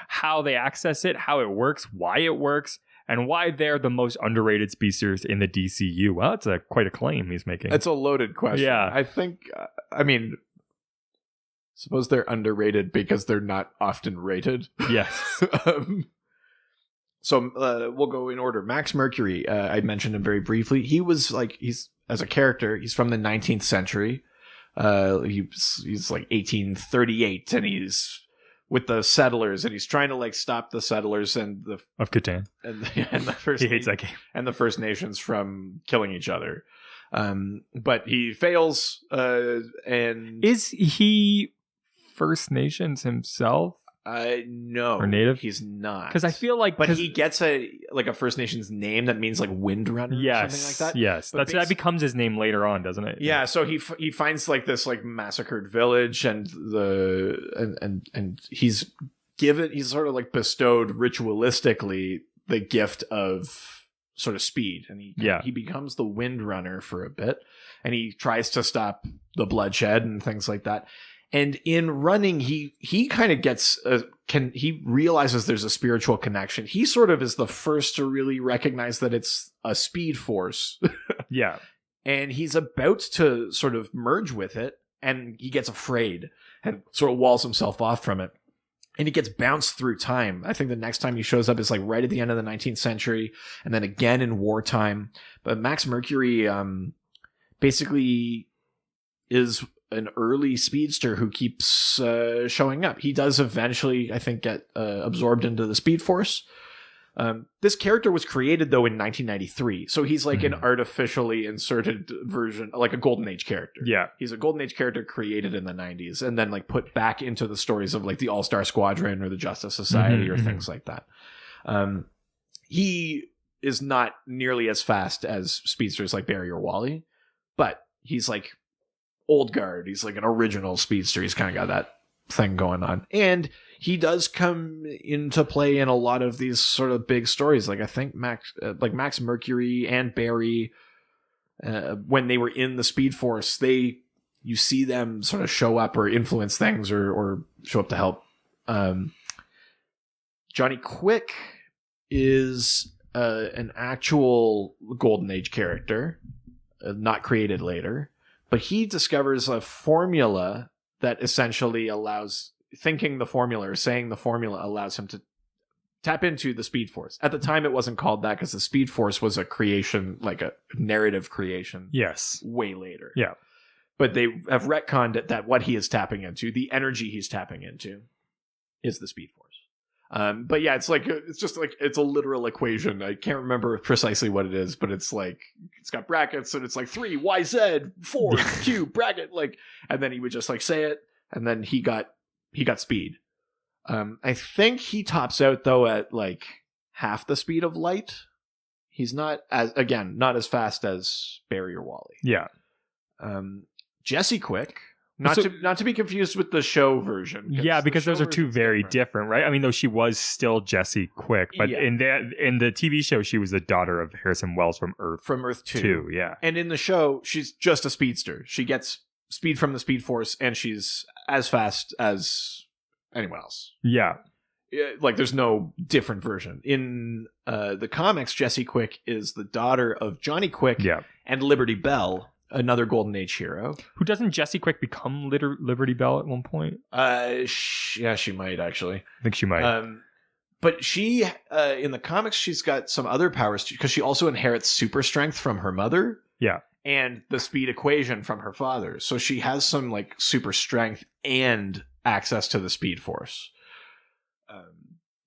How they access it, how it works, why it works, and why they're the most underrated speedsters in the DCU. Well, that's quite a claim he's making. It's a loaded question. Yeah. I think, I mean, suppose they're underrated because they're not often rated. Yes. So we'll go in order. Max Mercury, I mentioned him very briefly. He's as a character, he's from the 19th century. He's like 1838, and he's with the settlers, and he's trying to like stop the settlers and the Of Catan. and the first He hates that game. and the First Nations from killing each other. But he fails. And Is he First Nations himself? no, Or native? He's not. Because I feel like, but he gets a First Nations name that means like Windrunner, yes, or something like that. yes, But that becomes his name later on, doesn't it? Yeah, so he finds like this like massacred village, and he's sort of like bestowed ritualistically the gift of sort of speed, and he becomes the Windrunner for a bit, and he tries to stop the bloodshed and things like that. And in running, he kind of gets he realizes there's a spiritual connection. He sort of is the first to really recognize that it's a speed force. Yeah. And he's about to sort of merge with it, and he gets afraid and sort of walls himself off from it. And he gets bounced through time. I think the next time he shows up is like right at the end of the 19th century, and then again in wartime. But Max Mercury basically is an early speedster who keeps showing up. He does eventually, I think, get absorbed into the Speed Force. This character was created, though, in 1993. So he's like an artificially inserted version, like a Golden Age character. Yeah. He's a Golden Age character created in the 90s and then like put back into the stories of like the All-Star Squadron or the Justice Society or things like that. He is not nearly as fast as speedsters like Barry or Wally, but he's like old guard. He's like an original speedster. He's kind of got that thing going on. And he does come into play in a lot of these sort of big stories. Like I think Max Mercury and Barry, when they were in the Speed Force, you see them sort of show up or influence things or show up to help. Johnny Quick is an actual Golden Age character, not created later. But he discovers a formula that essentially allows saying the formula allows him to tap into the Speed Force. At the time, it wasn't called that because the Speed Force was a creation, like a narrative creation. Yes. Way later. Yeah. But they have retconned it that what he is tapping into, the energy he's tapping into, is the Speed Force. But yeah, it's a literal equation. I can't remember precisely what it is, but it's like it's got brackets and it's like 3 YZ 4 Q bracket, like, and then he would just like say it, and then he got speed. I think he tops out though at like half the speed of light. He's not as fast as Barry or Wally. Yeah. Jessie Quick. Not to be confused with the show version. Yeah, because those are two very different, right? I mean, though she was still Jessie Quick, but in the TV show, she was the daughter of Harrison Wells from Earth. From Earth 2. Yeah. And in the show, she's just a speedster. She gets speed from the Speed Force, and she's as fast as anyone else. Yeah. Like, there's no different version. In the comics, Jessie Quick is the daughter of Johnny Quick and Liberty Bell, another Golden Age hero. Who doesn't Jessie Quick become Liberty Bell at one point? She might actually. I think she might. But she, in the comics, she's got some other powers because she also inherits super strength from her mother. Yeah. And the speed equation from her father. So she has some like super strength and access to the Speed Force.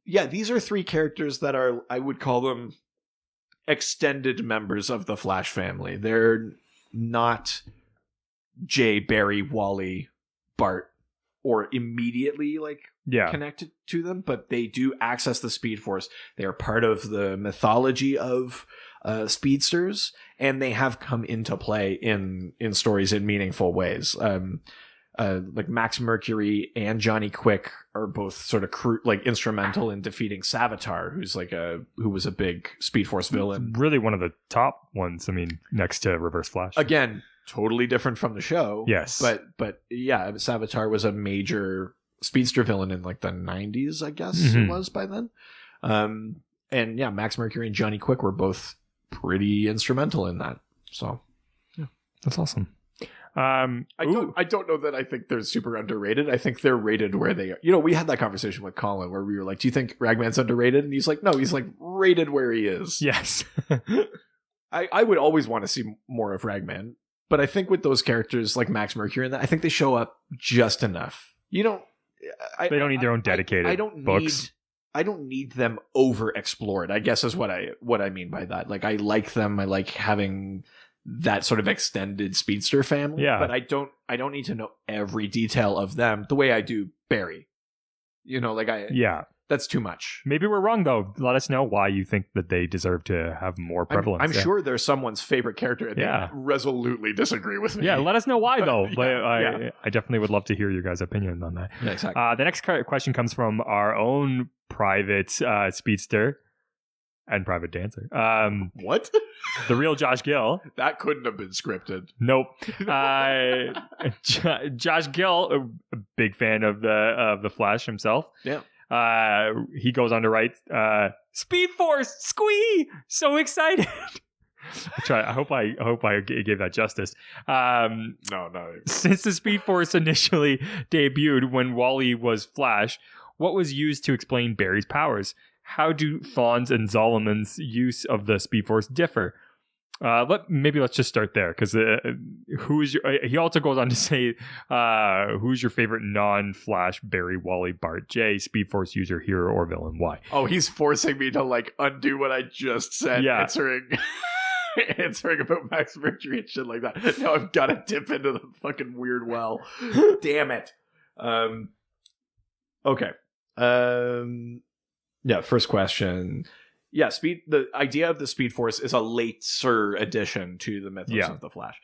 These are 3 characters that are, I would call them extended members of the Flash family. They're not Jay, Barry, Wally, Bart, or immediately connected to them, but they do access the Speed Force. They are part of the mythology of speedsters, and they have come into play in stories in meaningful ways. Like Max Mercury and Johnny Quick are both sort of instrumental in defeating Savitar, who was a big Speed Force villain. Really one of the top ones. I mean, next to Reverse Flash. Again, totally different from the show. Yes. But yeah, Savitar was a major speedster villain in like the 90s, I guess it was by then. And yeah, Max Mercury and Johnny Quick were both pretty instrumental in that. So, yeah, that's awesome. I don't know that I think they're super underrated. I think they're rated where they are. You know, we had that conversation with Colin where we were like, do you think Ragman's underrated? And he's like, no, he's like rated where he is. Yes. I would always want to see more of Ragman, but I think with those characters like Max Mercury and that, I think they show up just enough. You don't. They don't need their own dedicated books. I don't need them over explored, I guess is what I mean by that. Like, I like them. I like having that sort of extended speedster family. Yeah. But I don't need to know every detail of them the way I do Barry. You know, like that's too much. Maybe we're wrong, though. Let us know why you think that they deserve to have more prevalence. I'm sure they're someone's favorite character, and they resolutely disagree with me. Yeah, let us know why, though. Yeah. I definitely would love to hear your guys' opinion on that. Yeah, exactly. The next question comes from our own private speedster and private dancer. What? The real Josh Gill. That couldn't have been scripted. Nope. Josh Gill, a big fan of the Flash himself. Yeah. He goes on to write, Speed Force, squee! So excited. I hope I gave that justice. No. Since the Speed Force initially debuted when Wally was Flash, what was used to explain Barry's powers? How do Thawne's and Zolomon's use of the Speed Force differ? Let's just start there, because he also goes on to say, who's your favorite non-Flash Barry, Wally, Bart, Jay, Speed Force user, hero, or villain? Why? Oh, he's forcing me to like undo what I just said. Yeah. Answering about Max Mercury and shit like that. Now I've got to dip into the fucking weird well. Damn it. Okay. Yeah, first question. Yeah, the idea of the Speed Force is a later addition to the mythos of the Flash.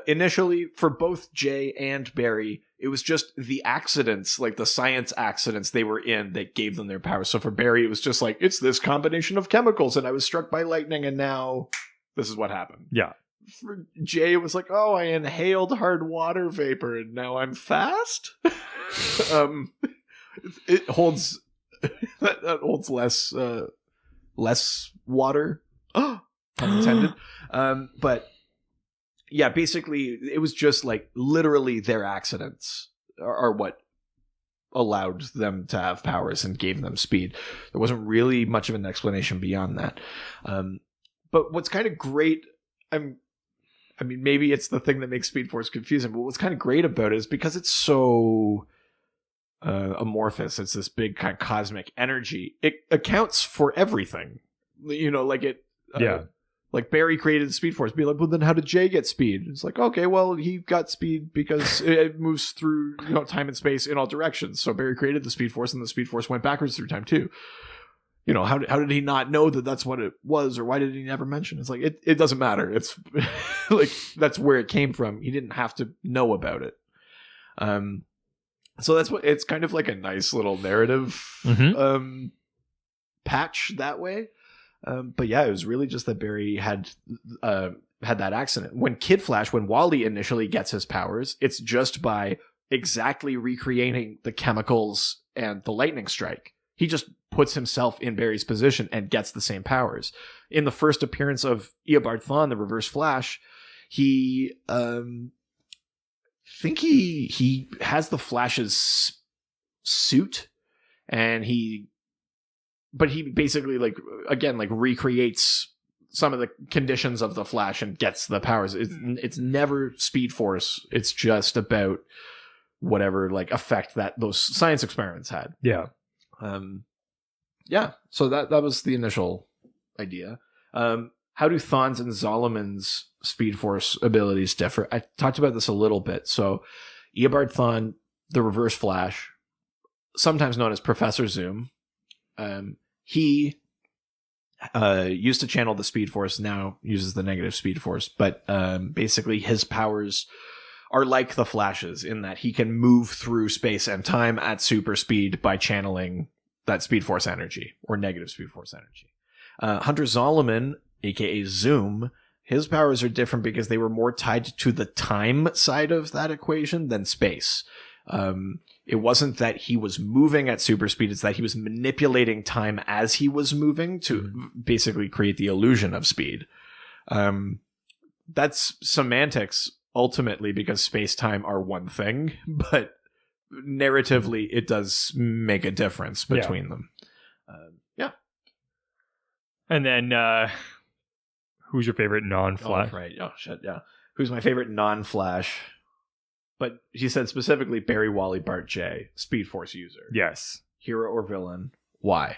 Initially, for both Jay and Barry, it was just the accidents, like the science accidents they were in, that gave them their powers. So for Barry, it was just like, it's this combination of chemicals, and I was struck by lightning, and now this is what happened. Yeah. For Jay, it was like, oh, I inhaled hard water vapor, and now I'm fast. It holds that holds less water, pun intended. But yeah, basically it was just like literally their accidents are what allowed them to have powers and gave them speed. There wasn't really much of an explanation beyond that. But what's kind of great, I mean, maybe it's the thing that makes Speed Force confusing, but what's kind of great about it is because it's so amorphous, it's this big kind of cosmic energy, it accounts for everything. You know, like it like Barry created the Speed Force, be like, well, then how did Jay get speed? It's like, okay, well, he got speed because it moves through, you know, time and space in all directions. So Barry created the Speed Force, and the Speed Force went backwards through time too. You know, how did he not know that that's what it was, or why did he never mention? It's like, it doesn't matter. It's like, that's where it came from. He didn't have to know about it. So that's what, it's kind of like a nice little narrative patch that way. But yeah, it was really just that Barry had that accident. When when Wally initially gets his powers, it's just by exactly recreating the chemicals and the lightning strike. He just puts himself in Barry's position and gets the same powers. In the first appearance of Eobard Thawne, the Reverse Flash, he has the Flash's suit, and he basically recreates some of the conditions of the Flash and gets the powers. It's never Speed Force. It's just about whatever like effect that those science experiments had. Yeah. So that was the initial idea. How do Thawne's and Zolomon's Speed Force abilities differ? I talked about this a little bit. So Eobard Thawne, the Reverse Flash, sometimes known as Professor Zoom, he used to channel the Speed Force, now uses the negative Speed Force, but basically his powers are like the Flash's in that he can move through space and time at super speed by channeling that Speed Force energy, or negative Speed Force energy. Hunter Zolomon, aka Zoom, his powers are different because they were more tied to the time side of that equation than space. It wasn't that he was moving at super speed, it's that he was manipulating time as he was moving to basically create the illusion of speed. That's semantics. ultimately because space-time are one thing, but narratively it does make a difference between them. Yeah. And then, who's your favorite non-Flash? Oh, right. Oh, shit, yeah. Who's my favorite non-Flash? But he said specifically Barry, Wally, Bart, J, Speed Force user. Yes. Hero or villain? Why?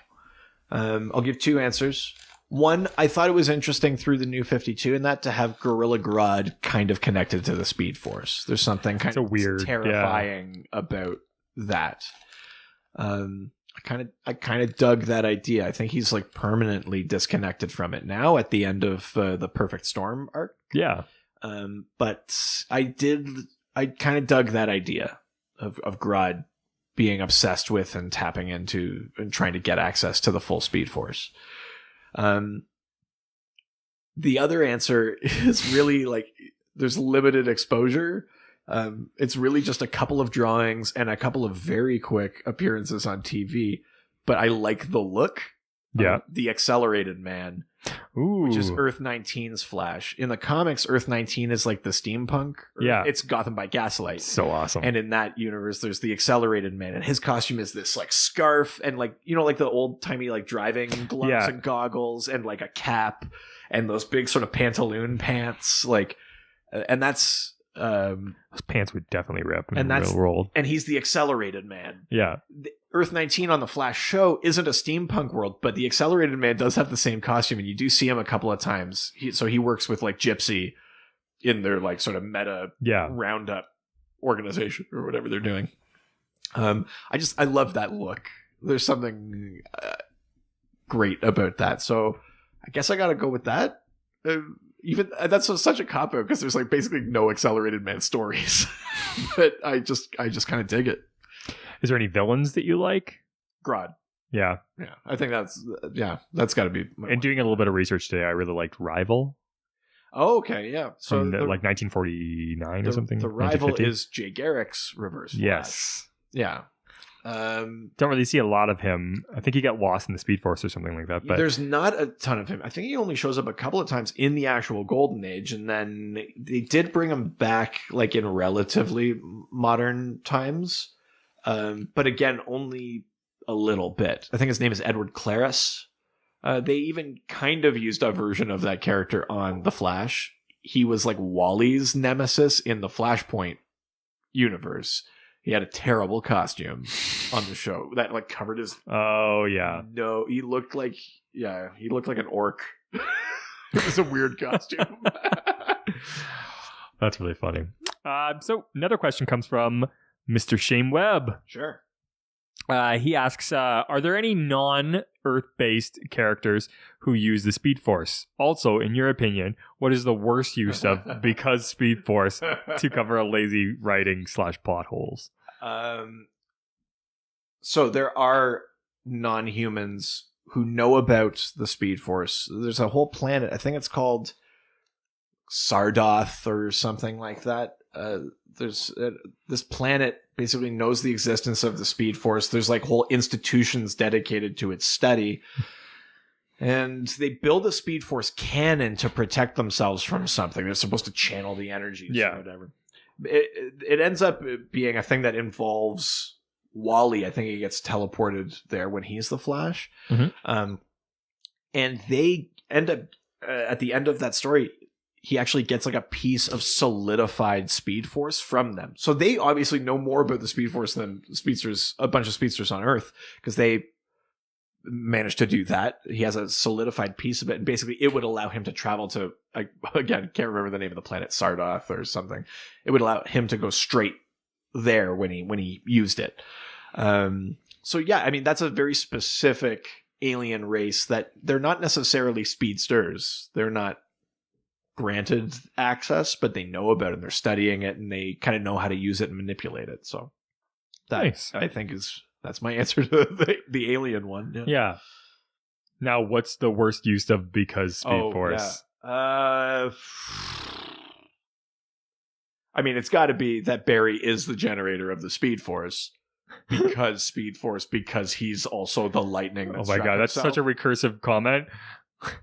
I'll give 2 answers. One, I thought it was interesting through the New 52 and that to have Gorilla Grodd kind of connected to the Speed Force. There's something kind of weird, terrifying about that. I kind of dug that idea. I think he's like permanently disconnected from it now at the end of the Perfect Storm arc. Yeah. But I kind of dug that idea of Grodd being obsessed with and tapping into and trying to get access to the full Speed Force. The other answer is really like there's limited exposure. It's really just a couple of drawings and a couple of very quick appearances on TV, but I like the look. Yeah. The Accelerated Man. Ooh. Which is Earth 19's Flash. In the comics, Earth 19 is like the steampunk. Yeah. It's Gotham by Gaslight. So awesome. And in that universe, there's the Accelerated Man, and his costume is this like scarf and like, you know, like the old timey like driving gloves and goggles and like a cap and those big sort of pantaloon pants. Like, and that's those pants would definitely rip in and the real world. And he's the Accelerated Man. Yeah. Earth 19 on the Flash show isn't a steampunk world, but the Accelerated Man does have the same costume, and you do see him a couple of times. So he works with like Gypsy in their like sort of meta roundup organization or whatever they're doing. I love that look. There's something great about that. So I guess I got to go with that. Even that's such a cop out because there's like basically no Accelerated Man stories, but I just kind of dig it. Is there any villains that you like? Grodd. Yeah. Yeah. I think that's got to be. And doing a little bit of research today, I really liked Rival. Oh, okay. Yeah. So from like 1949 or something. The Rival is Jay Garrick's Reverse Flash. Yes. Yeah. Don't really see a lot of him. I think he got lost in the Speed Force or something like that. But there's not a ton of him. I think he only shows up a couple of times in the actual Golden Age, and then they did bring him back like in relatively modern times. But again, only a little bit. I think his name is Edward Claris. They even kind of used a version of that character on The Flash. He was like Wally's nemesis in the Flashpoint universe. He had a terrible costume on the show that like covered his. Oh yeah. No, he looked like an orc. It was a weird costume. That's really funny. So another question comes from Mr. Shane Webb. Sure. He asks, are there any non-Earth-based characters who use the Speed Force? Also, in your opinion, what is the worst use of because Speed Force to cover a lazy writing / plot holes? So there are non-humans who know about the Speed Force. There's a whole planet. I think it's called Sardoth or something like that. There's this planet basically knows the existence of the Speed Force. There's like whole institutions dedicated to its study. And they build a Speed Force cannon to protect themselves from something. They're supposed to channel the energies or whatever. It ends up being a thing that involves Wally. I think he gets teleported there when he's the Flash. Mm-hmm. And they end up, at the end of that story, he actually gets like a piece of solidified Speed Force from them. So they obviously know more about the Speed Force than a bunch of speedsters on Earth, because they managed to do that. He has a solidified piece of it, and basically it would allow him to travel to, again, can't remember the name of the planet, Sardoth or something. It would allow him to go straight there when he used it. So yeah, I mean, that's a very specific alien race that they're not necessarily speedsters. They're not granted access, but they know about it and they're studying it and they kind of know how to use it and manipulate it. So that, nice. I think that's my answer to the alien one. Yeah. Now, what's the worst use of because Speed Force? Yeah. I mean, it's got to be that Barry is the generator of the Speed Force because he's also the lightning. Oh my god, that's such a recursive comment.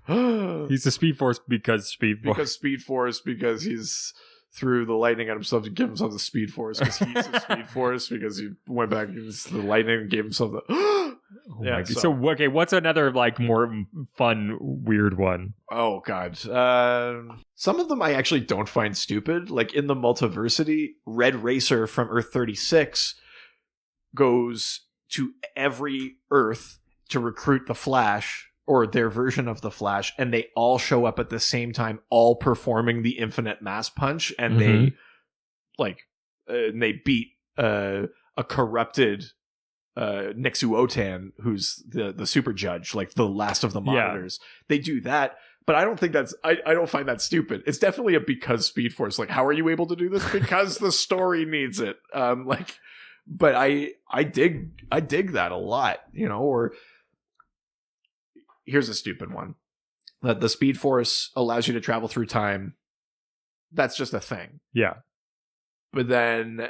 He's the Speed Force because Speed Force. Because Speed Force, because he's threw the lightning at himself to give himself the Speed Force because he's a Speed Force because he went back against the lightning and gave himself the. Oh yeah. So okay, what's another like more fun, weird one? Oh god, some of them I actually don't find stupid. Like in the Multiversity, Red Racer from Earth 36 goes to every Earth to recruit the Flash. Or their version of the Flash, and they all show up at the same time, all performing the infinite mass punch, and they beat a corrupted Nixuotan, who's the super judge, like the last of the monitors. Yeah. They do that, but I don't think that's I don't find that stupid. It's definitely a because Speed Force. Like, how are you able to do this? Because the story needs it. But I dig that a lot, you know, or. Here's a stupid one. That the Speed Force allows you to travel through time. That's just a thing. Yeah. But then,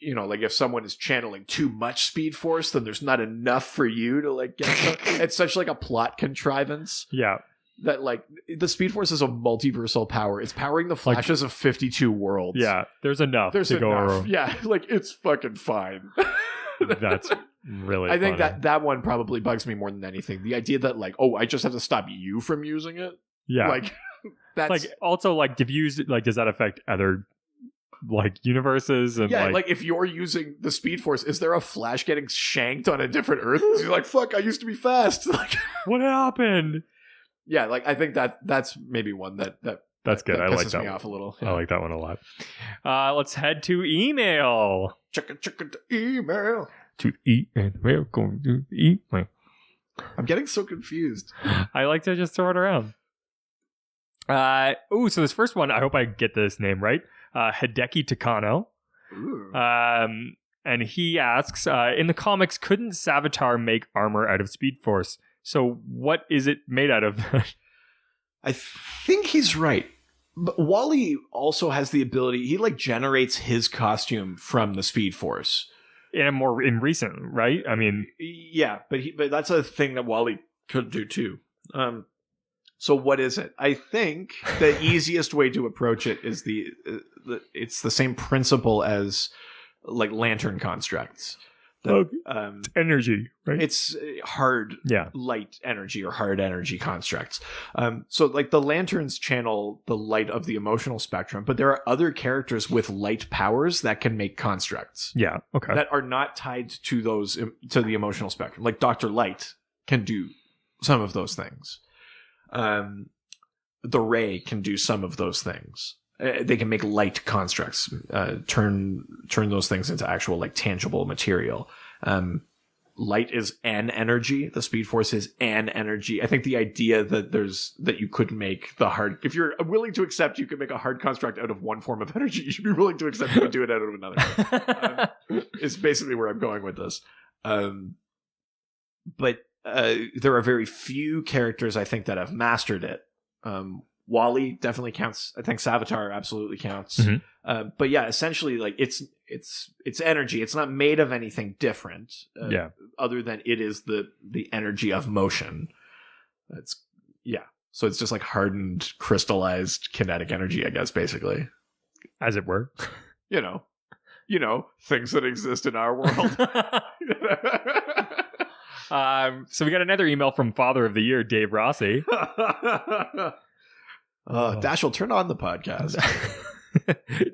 you know, like if someone is channeling too much Speed Force, then there's not enough for you to like get it's such like a plot contrivance. Yeah. That like the Speed Force is a multiversal power. It's powering the Flashes of 52 worlds. Yeah. There's enough to go around. Yeah. Like it's fucking fine. That's really I think funny. that one probably bugs me more than anything. The idea that like, oh, I just have to stop you from using it. Yeah. Like that's like also like diffused, like does that affect other like universes and like if you're using the Speed Force, is there a Flash getting shanked on a different Earth? You're like, fuck, I used to be fast. Like what happened? Yeah, like I think that's maybe one that that's good. I like that me one. off a little. Yeah. I like that one a lot. Let's head to email. Check the email. To eat and we're going to eat. I'm getting so confused. I like to just throw it around. So this first one, I hope I get this name right. Hideki Takano. Ooh. And he asks, in the comics, couldn't Savitar make armor out of Speed Force? So what is it made out of? I think he's right. But Wally also has the ability, he like generates his costume from the Speed Force. In recent, right? I mean, yeah, but that's a thing that Wally could do too. So what is it? I think the easiest way to approach it is it's the same principle as like lantern constructs. Energy, right? It's hard, light energy or hard energy constructs. So like the lanterns channel the light of the emotional spectrum, but there are other characters with light powers that can make constructs. Yeah, okay. That are not tied to the emotional spectrum. Like Dr. Light can do some of those things. The Ray can do some of those things. They can make light constructs, turn those things into actual like tangible material. Light is an energy. The Speed Force is an energy. I think the idea that you could make if you're willing to accept you could make a hard construct out of one form of energy, you should be willing to accept you could do it out of another. Is basically where I'm going with this. But there are very few characters I think that have mastered it. Wally definitely counts. I think Savitar absolutely counts. Mm-hmm. But yeah, essentially, like it's energy. It's not made of anything different. Other than it is the energy of motion. So it's just like hardened, crystallized kinetic energy, I guess, basically, as it were. You know, things that exist in our world. So we got another email from Father of the Year, Dave Rossi. Dashel, turn on the podcast.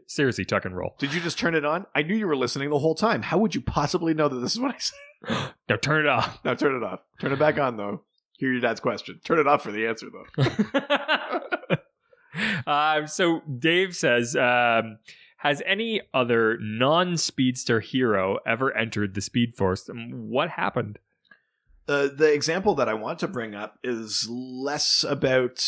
Seriously, tuck and roll. Did you just turn it on? I knew you were listening the whole time. How would you possibly know that this is what I said? Now turn it off. Now turn it off. Turn it back on, though. Hear your dad's question. Turn it off for the answer, though. So Dave says, has any other non-speedster hero ever entered the Speed Force? What happened? The example that I want to bring up is less about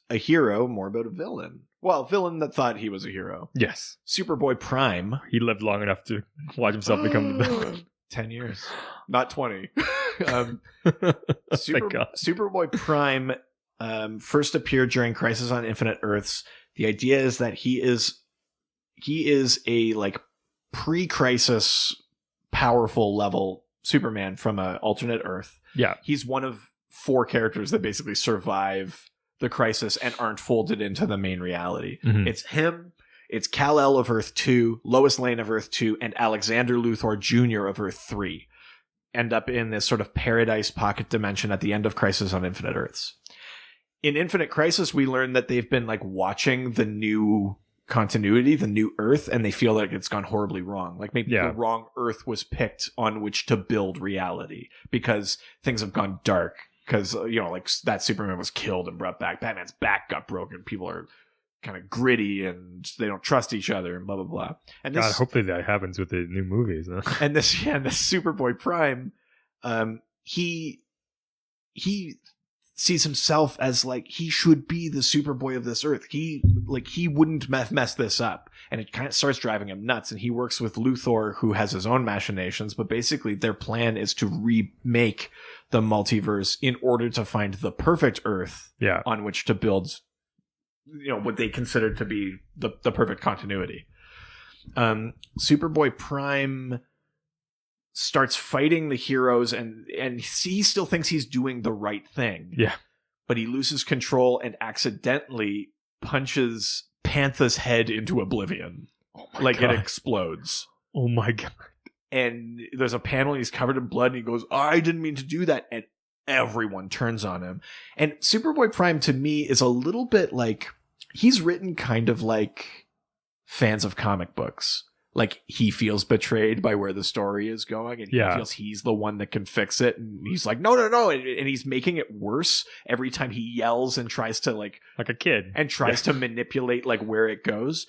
a hero, more about a villain. Well, a villain that thought he was a hero. Yes. Superboy Prime. He lived long enough to watch himself become the villain. 10 years. Not 20. Superboy Prime first appeared during Crisis on Infinite Earths. The idea is that he is a like pre-crisis powerful level Superman from an alternate Earth. Yeah. He's one of 4 characters that basically survive the crisis and aren't folded into the main reality. Mm-hmm. It's him, It's Kal-El of Earth 2, Lois Lane of Earth 2, and Alexander Luthor Jr. of Earth 3 end up in this sort of paradise pocket dimension at the end of Crisis on Infinite Earths. In Infinite Crisis, we learn that they've been like watching the new continuity, the new Earth, and they feel like it's gone horribly wrong. Like maybe the wrong Earth was picked on which to build reality because things have gone dark. Because, like that Superman was killed and brought back. Batman's back got broken. People are kind of gritty and they don't trust each other and blah, blah, blah. And God, hopefully that happens with the new movies. Huh? And this Superboy Prime, he sees himself as like he should be the Superboy of this Earth. He wouldn't mess this up, and it kind of starts driving him nuts. And he works with Luthor, who has his own machinations, but basically their plan is to remake the multiverse in order to find the perfect Earth on which to build, what they consider to be the perfect continuity. Superboy Prime starts fighting the heroes, and he still thinks he's doing the right thing. Yeah. But he loses control and accidentally punches Pantha's head into oblivion. Oh my God. It explodes. Oh my God. And there's a panel, and he's covered in blood, and he goes, I didn't mean to do that. And everyone turns on him. And Superboy Prime, to me, is a little bit like, he's written kind of like fans of comic books. Like, he feels betrayed by where the story is going, and he feels he's the one that can fix it. And he's like, no. And he's making it worse every time he yells and tries to like a kid and tries to manipulate like where it goes.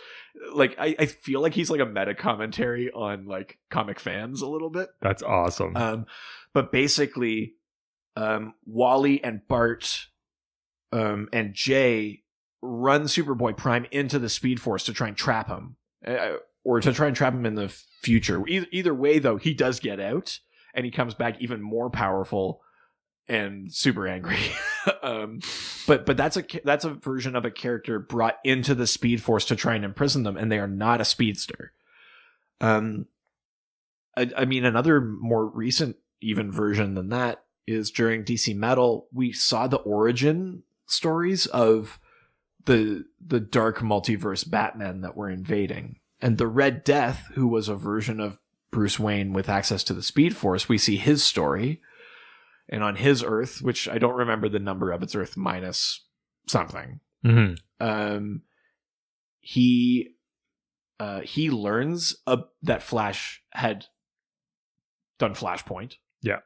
Like, I feel like he's like a meta commentary on like comic fans a little bit. That's awesome. But basically, Wally and Bart, and Jay run Superboy Prime into the Speed Force to try and trap him. Or to try and trap him in the future. Either way, though, he does get out, and he comes back even more powerful and super angry. But that's a version of a character brought into the Speed Force to try and imprison them, and they are not a speedster. I mean, another more recent even version than that is during DC Metal, we saw the origin stories of the dark multiverse Batman that were invading. And the Red Death, who was a version of Bruce Wayne with access to the Speed Force, we see his story. And on his Earth, which I don't remember the number of, it's Earth minus something. Mm-hmm. He learns that Flash had done Flashpoint. Yeah.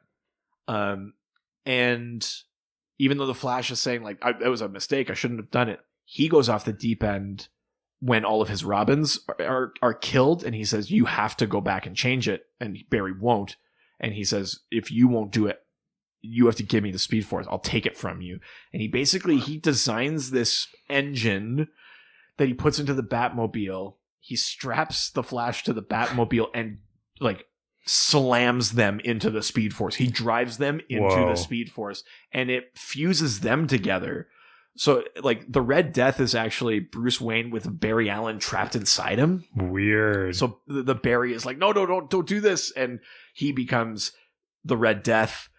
And even though the Flash is saying, like, it was a mistake, I shouldn't have done it, he goes off the deep end when all of his Robins are killed, and he says, you have to go back and change it, and Barry won't. And he says, if you won't do it, you have to give me the Speed Force. I'll take it from you. And he designs this engine that he puts into the Batmobile. He straps the Flash to the Batmobile and like slams them into the Speed Force. He drives them into the Speed Force, and it fuses them together. So, like, the Red Death is actually Bruce Wayne with Barry Allen trapped inside him. Weird. So the Barry is like, no, don't do this. And he becomes the Red Death.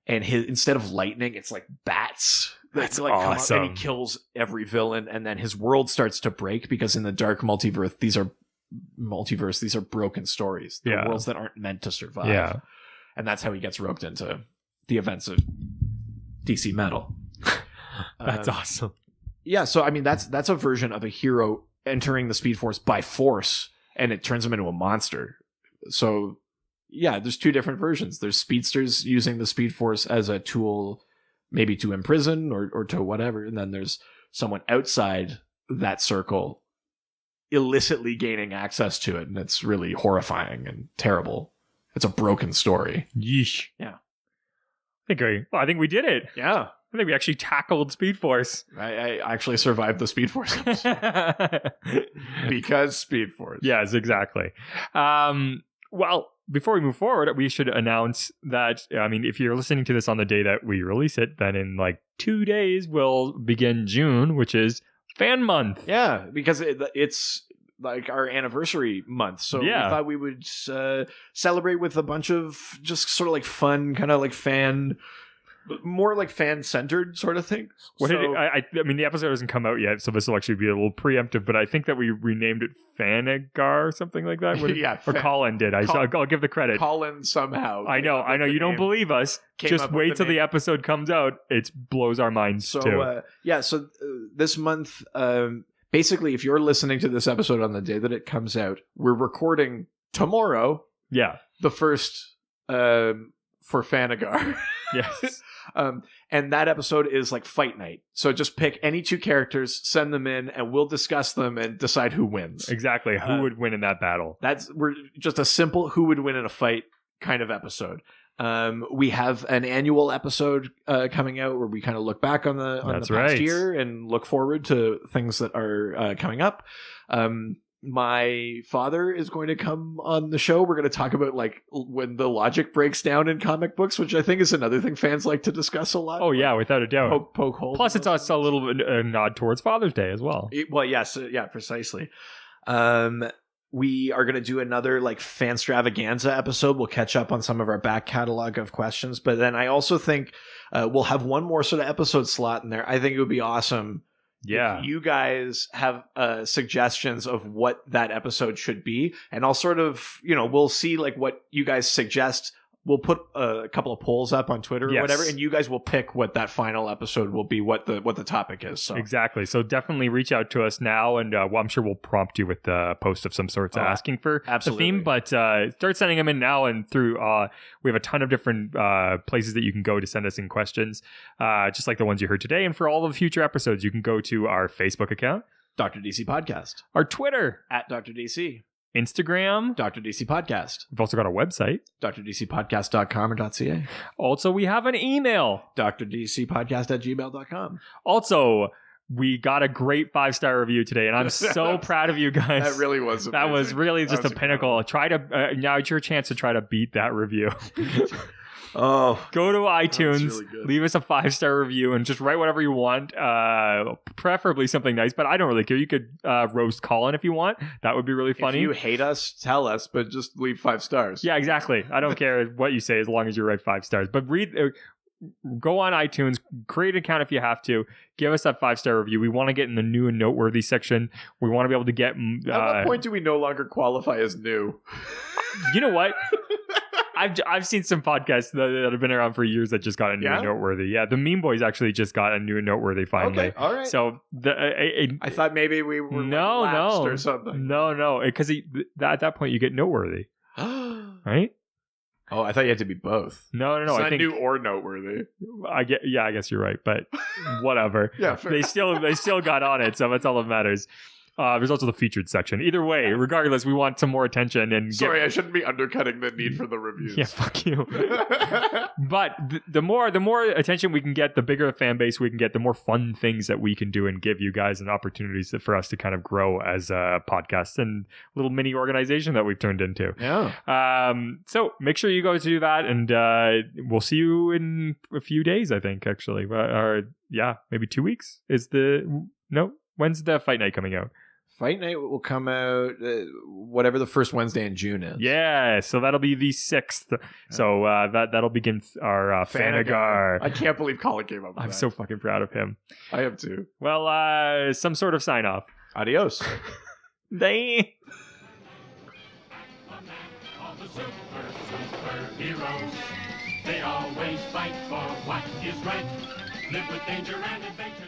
And instead of lightning, it's like bats. That's like awesome. And he kills every villain. And then his world starts to break because in the dark multiverse, these are broken stories. They're worlds that aren't meant to survive. Yeah. And that's how he gets roped into the events of DC Metal. That's awesome. Yeah, so I mean that's a version of a hero entering the Speed Force by force, and it turns him into a monster. So yeah, there's two different versions. There's speedsters using the Speed Force as a tool, maybe to imprison or to whatever, and then there's someone outside that circle illicitly gaining access to it, and it's really horrifying and terrible. It's a broken story. Yeesh. Yeah. I think we did it. Yeah. I think we actually tackled Speed Force. I actually survived the Speed Force because Speed Force. Yes, exactly. Well, before we move forward, we should announce that, I mean, if you're listening to this on the day that we release it, then in like 2 days, we'll begin June, which is Fan Month. Yeah, because it's like our anniversary month. So we thought we would celebrate with a bunch of just sort of like fun, kind of like fan more like fan-centered sort of thing. What So- did I mean, the episode hasn't come out yet, so this will actually be a little preemptive, but I think that we renamed it Fanagar or something like that. Yeah, or Colin did. I'll give the credit. Colin somehow. I know. You don't believe us. came Just up with wait the till the name. episode comes out. It blows our minds So too. so this month, basically, if you're listening to this episode on the day that it comes out, we're recording tomorrow, Yeah. the first for Fanagar. Yes. And that episode is like fight night. So just pick any two characters, send them in, and we'll discuss them and decide who wins. Exactly. Who would win in that battle? We're just a simple who would win in a fight kind of episode. We have an annual episode coming out where we kind of look back on the That's past right. year and look forward to things that are coming up. My father is going to come on the show. We're going to talk about like when the logic breaks down in comic books, which I think is another thing fans like to discuss a lot. Oh, yeah, without a doubt. Poke holes. Plus, it's also a little bit a nod towards Father's Day as well. Well, yes, yeah, precisely. We are going to do another like fanstravaganza episode. We'll catch up on some of our back catalog of questions, but then I also think we'll have one more sort of episode slot in there. I think it would be awesome. Yeah. If you guys have suggestions of what that episode should be, and I'll sort of, we'll see like what you guys suggest. We'll put a couple of polls up on Twitter or Yes. whatever, and you guys will pick what that final episode will be, what the topic is. So Exactly. So definitely reach out to us now, and I'm sure we'll prompt you with a post of some sorts asking for absolutely. the theme. But start sending them in now, and through we have a ton of different places that you can go to send us in questions, just like the ones you heard today. And for all of the future episodes, you can go to our Facebook account, Dr. DC Podcast our Twitter, at Dr. DC, Instagram. Dr. DC Podcast, We've also got a website. drdcpodcast.com or .ca, Also, we have an email. drdcpodcast@gmail.com. Also, we got a great 5-star review today, and I'm so proud of you guys. That really was That was amazing. really just That a was pinnacle. Try to now it's your chance to try to beat that review. Oh, Go to iTunes, really good. leave us a 5-star review, and just write whatever you want. Preferably something nice, but I don't really care. You could roast Colin if you want. That would be really funny. if you hate us, tell us, but just leave 5 stars. Yeah, exactly. I don't care what you say as long as you write 5 stars. But go on iTunes, create an account if you have to. Give us that 5-star review. We want to get in the new and noteworthy section. We want to be able to get. At what point do we no longer qualify as new? You know what? I've seen some podcasts that have been around for years that just got a new and noteworthy. Yeah, the Meme Boys actually just got a new and noteworthy finally. Okay, all right. So I thought maybe we were lapsed or something. No, because at that point you get noteworthy, right? Oh, I thought you had to be both. No. It's I not think new or noteworthy. I guess you're right, but whatever. Yeah, fair. They still got on it, so that's all that matters. There's also the featured section. Either way, regardless, we want some more attention and Sorry, I shouldn't be undercutting the need for the reviews. Yeah, fuck you. But the more attention we can get, the bigger the fan base we can get, the more fun things that we can do and give you guys and opportunities for us to kind of grow as a podcast and little mini organization that we've turned into. Yeah. So make sure you go to do that, and we'll see you in a few days, I think, actually. Or maybe 2 weeks. When's the fight night coming out? Fight Night will come out whatever the first Wednesday in June is. Yeah, so that'll be the 6th. So that'll begin our Fanagar. I can't believe Colin came up with I'm that. so fucking proud of him. I am too. Well, some sort of sign off. Adios. They. All the superheroes, they always fight for what is right. Live with danger and adventure.